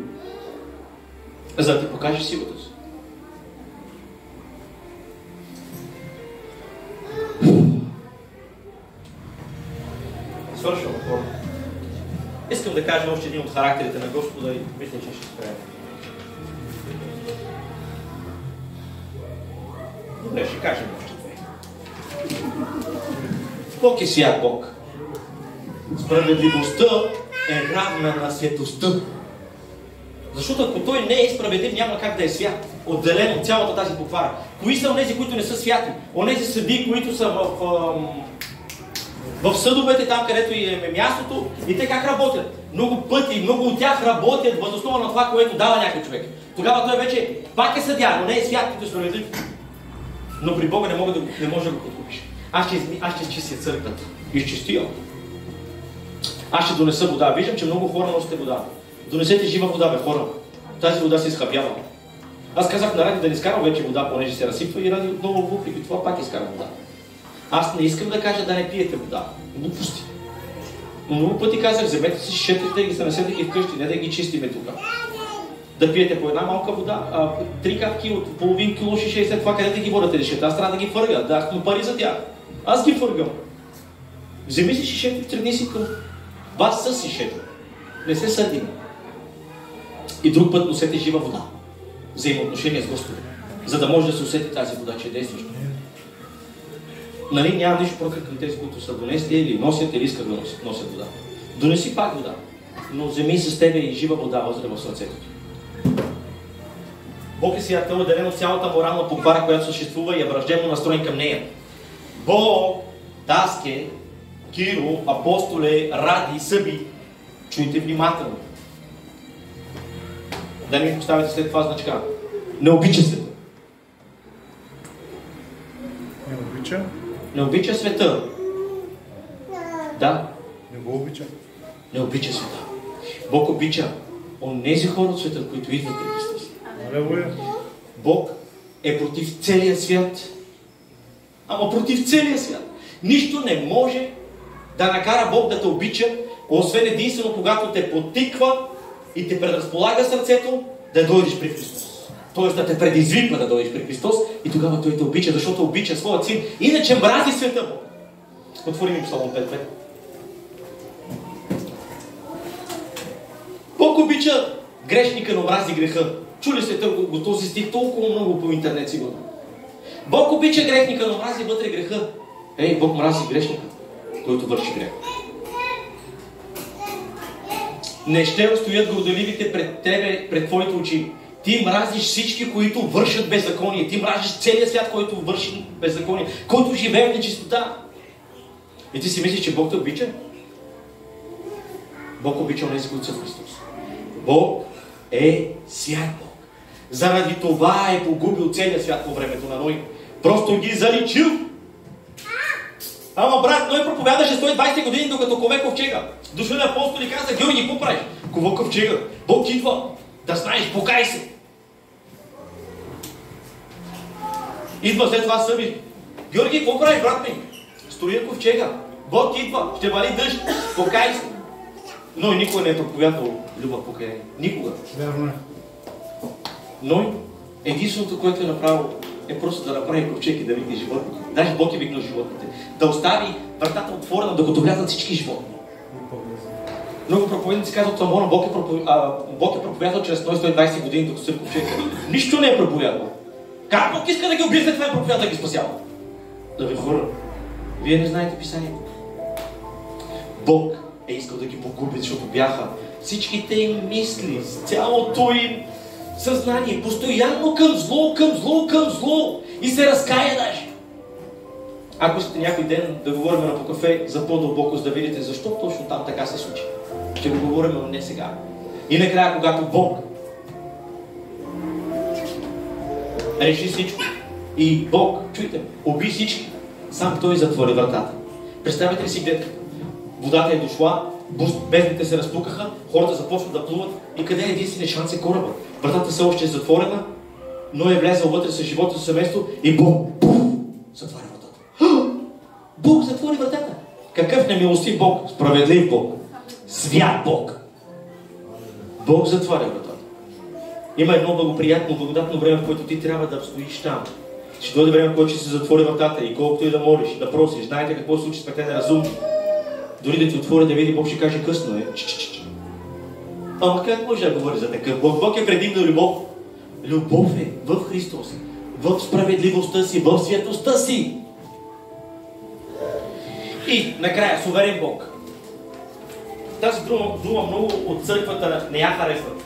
За да ти покажеш силата си. Свършвам, хора. Искам да кажа още един от характерите на Господа и мисля, че ще спрем. Добре, ще кажем още две. Бог е свят Бог. Справедливостта е равна на светостта. Защото ако той не е справедлив, няма как да е свят. Отделен от цялата тази поквара. Кои са онези, които не са святи? Онези съдии, които са в съдовете, там където е мястото, и те как работят? Много пъти, много от тях работят въз основа на това, което дава някой човек. Тогава той вече пак е съдия, но не е свят, като е справедлив. Но при Бога не може да го подкупиш. Аз ще изчистя църквата. Изчистия. Аз ще донеса вода. Виждам, че много хора носите вода. Донесете жива вода, бе, хора. Тази вода се изхабява. Аз казах на Ради да не изкарам вече вода, понеже се разсипва, и Ради отново въпреки това пак изкарам вода. Аз не искам да кажа да не пиете вода. Глупости. Но много пъти казах: вземете си шишетите и ги занесете ги вкъщи, не да ги чистиме тук. Да пиете по една малка вода, 3 капки от половин кило шише, след това къде да ги водите решета? Аз трябва да ги фърга, да му пари за тях. Аз ги фъргам. Вземи си шишето, тръгни си към вас с шишето. Не се сърди. И друг път носете жива вода. Взаимоотношение с Господа. За да може да се усети тази вода, че е действаща. Нали, няма нищо против към тези, които са донесли или носят, или искат да носят вода. Донеси пак вода. Но вземи с тебе и жива вода вътре в сърцето ти. Бог е святел, отделен от цялата морална поквара, която съществува, и е враждебно настроен към нея. Бог, Таске, Киро, Апостоле, Ради, Съби, чуйте внимателно. Да ми поставите след това значка. Не обича света. Не обича? Не обича света. Да. Не го обича? Не обича света. Бог обича онези хора от света, които идват при Христос. Бог е против целия свят. Ама против целия свят. Нищо не може да накара Бог да те обича, освен единствено когато те потиква и те предразполага сърцето да дойдеш при Христос. Тоест да те предизвиква да дойдеш при Христос и тогава Той те обича, защото обича своят син. Иначе мрази света Бог. Отворим им Псалом 5.5. Бог обича грешника, но мрази греха. Чули сте този стих толкова много по интернет сигурно. Бог обича грешника, но мрази вътре греха. Бог мрази грешника, който върши грех. Не ще устоят горделивите пред тебе, пред твоите очи. Ти мразиш всички, които вършат беззаконие. Ти мразиш целия свят, който върши беззаконие, който живее в нечистота. И ти си мислиш, че Бог те обича? Бог обича онези, които са в Христос. Бог е свят Бог. Заради това е погубил целия свят по времето на Ной. Просто ги заличил. Ама брат, Ной проповядаше 120 години, докато кове ковчега. Дошли на апостол и каза: Георги, какво правиш? Кове ковчега. Бог идва. Да знаеш, покай се. Идва след това съби. Георги, какво правиш, брат ми? Строя ковчега. Бог идва. Ще вали дъжд. Покай се. Но и никога не е проповядвал любов покаяние. Никога. Вярно е. Но единственото, което е направил, е просто да направи ковчег и да викне животните. Даже Бог е викнал животните. Да остави вратата отворена, докато влязат всички животни. Много проповедници казват: Амона, Бог е проповядал чрез Ной 120 години, докато строи ковчег. Нищо не е проповядвал. Как Бог иска да ги убие, след това е проповядал да ги спасява? Да ви отворя. Вие не знаете писанието. Бог е искал да ги погуби, защото бяха всичките им мисли, цялото им съзнание, постоянно към зло, към зло, към зло. И се разкая даже. Ако искате някой ден да говорим на по кафе за по-дълбоко, за да видите защо точно там така се случи, ще го говорим, но не сега. И накрая, когато Бог реши всичко и Бог, чуйте, уби всички, сам Той затвори вратата. Представете ли си гледката? Водата е дошла, бездните се разпукаха, хората започват да плуват и къде е единственият шанс е кораба? Вратата все още е затворена, но е влязъл вътре с живота си семейство и Бог затваря вратата. Бог затвори вратата. Какъв немилостив Бог? Справедлив Бог. Свят Бог. Бог затваря вратата. Има едно благоприятно, благодатно време, в което ти трябва да стоиш там. Ще дойде време, в което ще се затвори вратата и колкото и да молиш, да просиш, знаете какво се случи с петте неразумни. Дори да ти отвори да види, Бог ще каже: късно е. Ама как може да говори за такъв Бог? Бог е предимна любов. Любов е в Христос, в справедливостта си, в светостта си. И накрая, суверен Бог. Тази дума много от църквата не я харесват.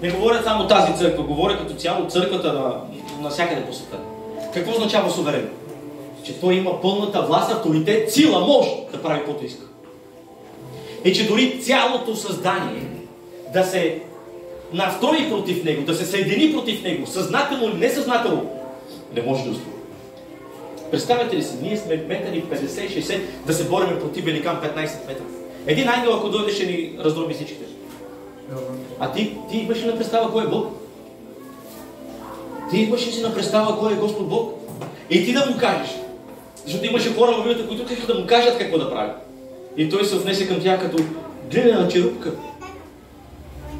Не говоря само тази църква, говоря като цяло църквата на всякъде по света. Какво означава суверен? Че той има пълната власт, авторитет, сила, мощ да прави каквото иска. И че дори цялото създание да се настрои против него, да се съедини против него, съзнателно или несъзнателно, не може да устои. Представете ли си, ние сме метъри 50-60 да се бориме против великан 15 метра. Един ангел, ако дойде, ще ни раздроби всичките. А ти имаш ли на представа кой е Бог? Ти имаш ли си на представа кой е Господ Бог? И ти да му кажеш. Защото имаше хора в Библията, които искаха да му кажат какво да прави. И той се отнесе към тях като глинена черупка.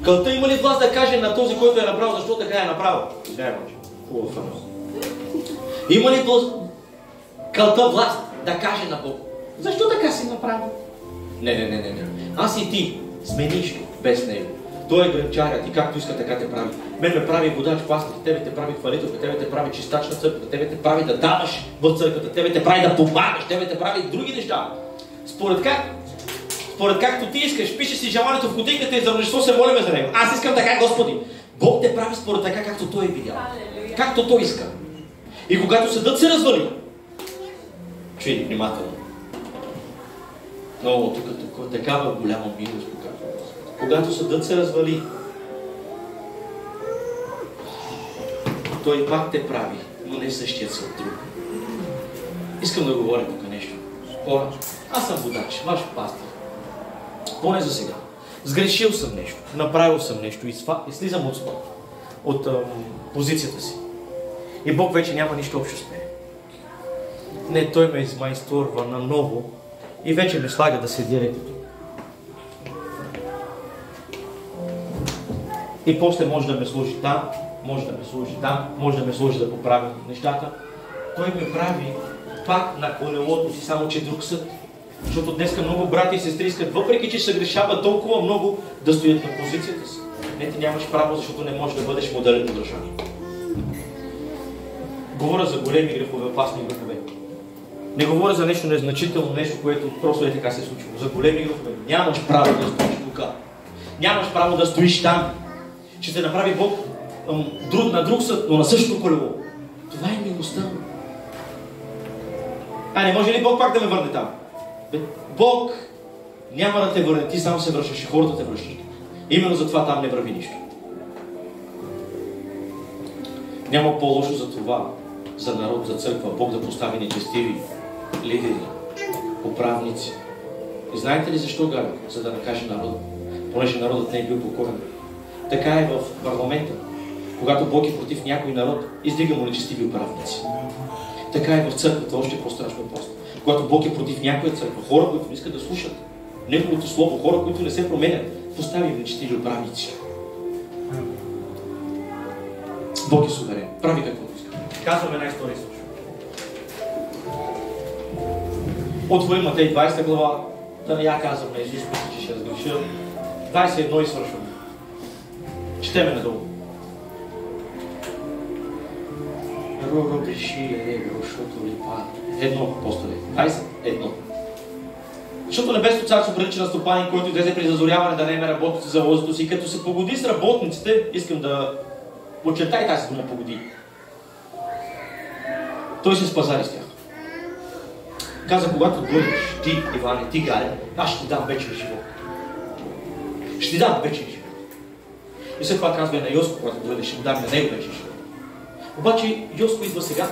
Кълта има ли власт да каже на този, който е направил, защо така е направил? Не, мъж. Хубава фамилия. Има ли кълта власт да каже на Бог? Защо така си направил? Не. Аз и ти сме нищо без него. Той е гръбчарят и както иска, така те прави. Мен ме прави водач, пастир, тебе те прави хвалител, тебе те прави чистач на църквата, тебе те прави да даваш в църквата, тебе те прави да помагаш, тебе те прави други неща. Според както ти искаш, пише си желанието в кутийката и за Рождество се молиме за него. Аз искам така, Господи. Бог те прави според така, както Той е видял. Както Той иска. И когато съдът се развали, чуй внимателно. Но тук такава голяма милост показва. Когато съдът се развали, Той пак те прави, но не същият съд друг. Искам да говоря тук нещо. Хора, аз съм водач, ваш пастир. Поне за сега. Сгрешил съм нещо, направил съм нещо и слизам от позицията си. И Бог вече няма нищо общо с мен. Не, той ме измайсторва наново и вече ме слага да се директно. И после може да ме служи там, може да ме служи там, може да ме служи да поправи нещата. Той ме прави пак на колелото си, само че друг съд. Защото днеска много брати и сестри искат, въпреки че се грешава толкова много, да стоят на позицията си. Не, ти нямаш право, защото не можеш да бъдеш моделен подражание. Говоря за големи грехове, опасни грехове. Не говоря за нещо незначително, нещо, което просто е така се случва. За големи грехове. Нямаш право да стоиш тук. Нямаш право да стоиш там. Ще те направи Бог на друг съд, но на същото колело. Това е милостта. Не може ли Бог пак да ме върне там? Бог няма да те върне, ти сам се връщаш и хората те връщат. Именно затова там не върви нищо. Няма по-лошо за това, за народ, за църква, Бог да постави нечестиви лидери, управници. И знаете ли защо, Галя? За да накаже народа. Понеже народът не е бил покорен. Така е в парламента. Когато Бог е против някой народ, издига му нечестиви управници. Така е в църквата, още по-страшно просто. Когато Бог е против някоя църква, хора, които не искат да слушат Неговото слово, хора, които не се променят, постави нечестиви управници. Бог е суверен. Прави каквото иска. Казваме една история също. Отворим Матей 20 глава. Да не я казвам на Исус, мисля, че ще разгреша. 21 и свършваме. Четеме надолу. Едно, апостоле. 21. Защото Небесното царство прилича на стопанин, който излезе при зазоряване да наеме работници за лозето си. Като се погоди с работниците, искам да подчертай тази дума погоди. Той се спазари с тях. Каза, когато дойдеш, ти, Иване, ти, Галя, аз ще ти дам вечен живот. Ще ти дам вечен живот. И след това казва и на Йоско, когато дойдеш, ще му дам на него вечен живот. Обаче Йоско идва сега.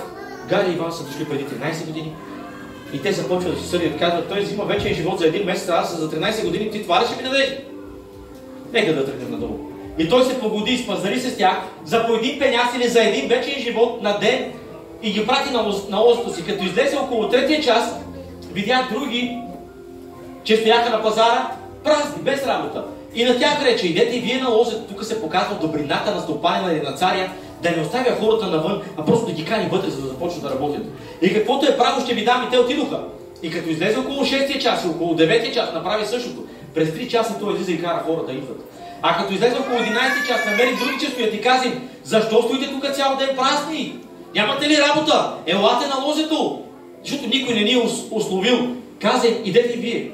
Галя и Иван са дошли преди 13 години. И те започват да се съдят. Казват, той взима вечен живот за един месец, аз за 13 години, ти това ли ще ми дадеш? Нека да тръгнем надолу. И той се погоди и спазари се с тях за по един пеняс или за един вечен живот на ден и ги прати на лозето си. Като излезе около третия час, видя други, че стояха на пазара празни, без работа. И на тях рече, идете и вие на лозето. Тук се показва добрината на стопанина или на царя, да не оставя хората навън, а просто да ги кани вътре, за да започнат да работят. И каквото е право, ще ви дам, и те отидоха. И като излезе около 6 час и около 9 час, направи същото. През 3 часа той излиза и кара хора да идват. А като излезе около 11 час, намери други, че стоят и каза им, защо стоите тук цял ден празни? Нямате ли работа? Елате на лозето! Защото никой не ни е условил. Каза им, идете и вие.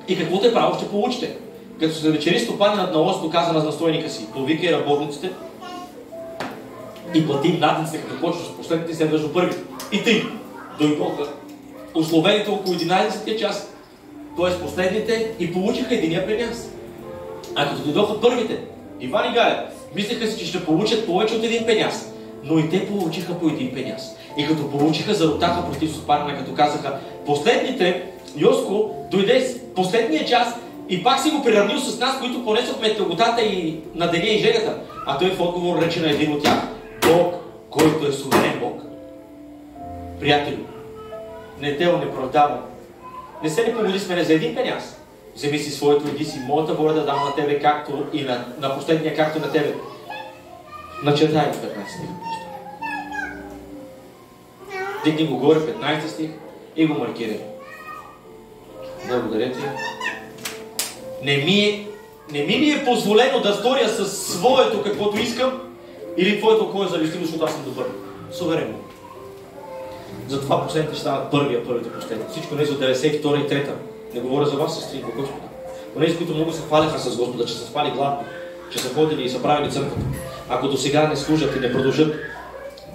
И каквото е право, ще получите. Като се вечери стопанинът на лозето, каза на настойника си, повикай работниците и плати им надниците, като почваш с последните и следваш до първи. И тъй дойдоха условените около 11 час, т.е. последните, и получиха единия пеняс. А като дойдоха първите, Иван и Галя, мислеха си, че ще получат повече от един пеняс. Но и те получиха по един пеняс. И като получиха, заротаха против стопанина, като казаха, последните, Йоско дойде последния час и пак си го приравнил с нас, които понесохме тъготата и на деня и жегата. А той в отговор рече на един от тях, Бог, който е суверен Бог. Приятели, не те не продавам. Не се не погоди с мене за един пеняс. Вземи си своето, иди си, моята воля да дам на тебе, както и на последния, както на тебе. Начертай го 15 стих. Дигни го горе 15 стих и го маркирай. Благодаря ти. Не ми ли е позволено да сторя със своето каквото искам, или твоето око е залистило, защото аз съм добър. Суверенно. Затова последните ще станат първите последни. Всичко не за 92 и 3. Не говоря за вас, сестри, по Господа. Онези, които много се хваляха с Господа, че са спали гладни, че са ходили и са правили църквата. Ако до сега не служат и не продължат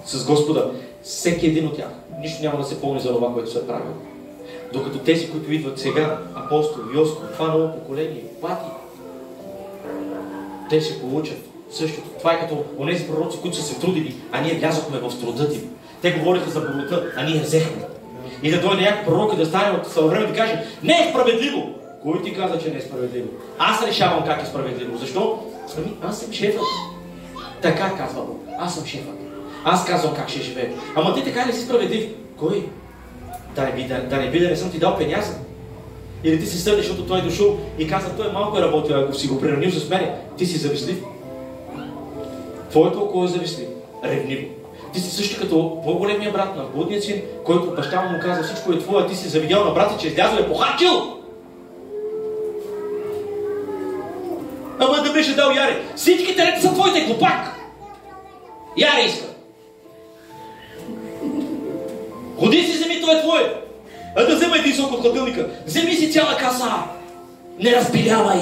с Господа, всеки един от тях, нищо няма да се помни за това, което се е правил. Докато тези, които идват сега, апостол, Йоско, това ново поколение, пати, те ще получат същото. Това е като онези пророци, които са се трудили, а ние влязохме в труда им. Те говориха за благодата, а ние взехме. И да дойде някой пророк и да стане от това време и да каже, не е справедливо! Кой ти каза, че не е справедливо? Аз решавам как е справедливо. Защо? Аз съм шефът. Така казва Бог. Аз съм шефът. Аз казвам как ще живея. Ама ти така ли си справедлив? Кой? Да не би да не съм ти дал пеняса. Или ти се сърдиш, защото той е дошъл и каза, той малко е работил, ако си го приравнил с мене, ти си завистлив. Твоето око е завистлив, ревниво. Ти си също като по-големия брат на блудният син, който баща му каза, всичко е твое, ти си завидял на брата, че излязъл е похарчил. Ама да беше дал Яре. Всички терета са твоите, глупак! Яре иска. Ходи си, вземи, то е твое. А да взема един сок от хладилника. Вземи си цяла каса. Не разпилявай.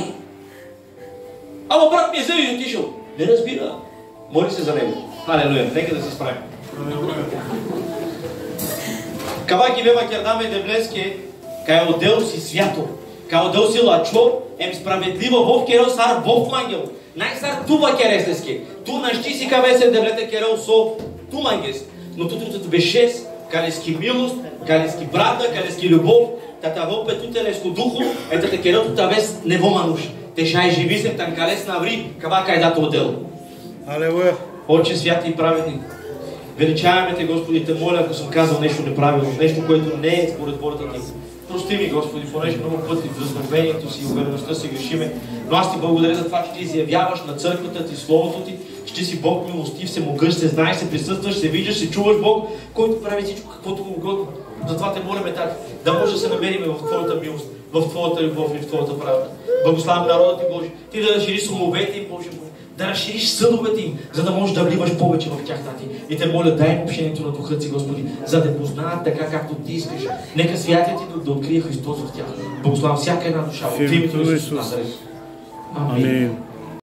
Ама брат ми е взел и отишъл. Не разбира. Моли се за него. Алелуя. Нека да се справим. Каваки вема кердаме деблеске, кай отдел си свято. Кай отдел си лачо, справедлива вов керел сар вов мангел. Най-сар туба кереслеске. Ту нащи си кавесе деблете керел со ту мангес. Но тут бешес, калески милост, калески брата, калески любов, тата во петутелеско духо, ета керел тута вес не во мануш. Тежай живи сем тан калес наври, кавака е дато отдел. Алелуя. Отче святи и праведни, величаваме те, Господи, те моля, ако съм казал нещо неправилно, нещо, което не е според волята ти. Прости ми, Господи, понеже много пъти в разнобението си и увереността си грешиме, но аз ти благодаря за това, че ти изявяваш на църквата ти, Словото ти, че ти си Бог милостив, всемогъщ, се знаеш, се присъстваш, се виждаш, се чуваш Бог, който прави всичко, каквото му угодно. Затова те молим, Тати, да може да се намерим в Твоята милост, в Твоята любов и в Твоята правда. Благославям народа ти, Боже, ти да разшириш умовете им, Боже, да разшириш съдовете им, за да можеш да вливаш повече в тях, Тати. И те моля, дай им общението на Духът си, Господи, за да познаят така, както ти искаш. Нека святият ти да открие Христос в тях. Благославям всяка една душа. В името на Исус Назарет. Амин.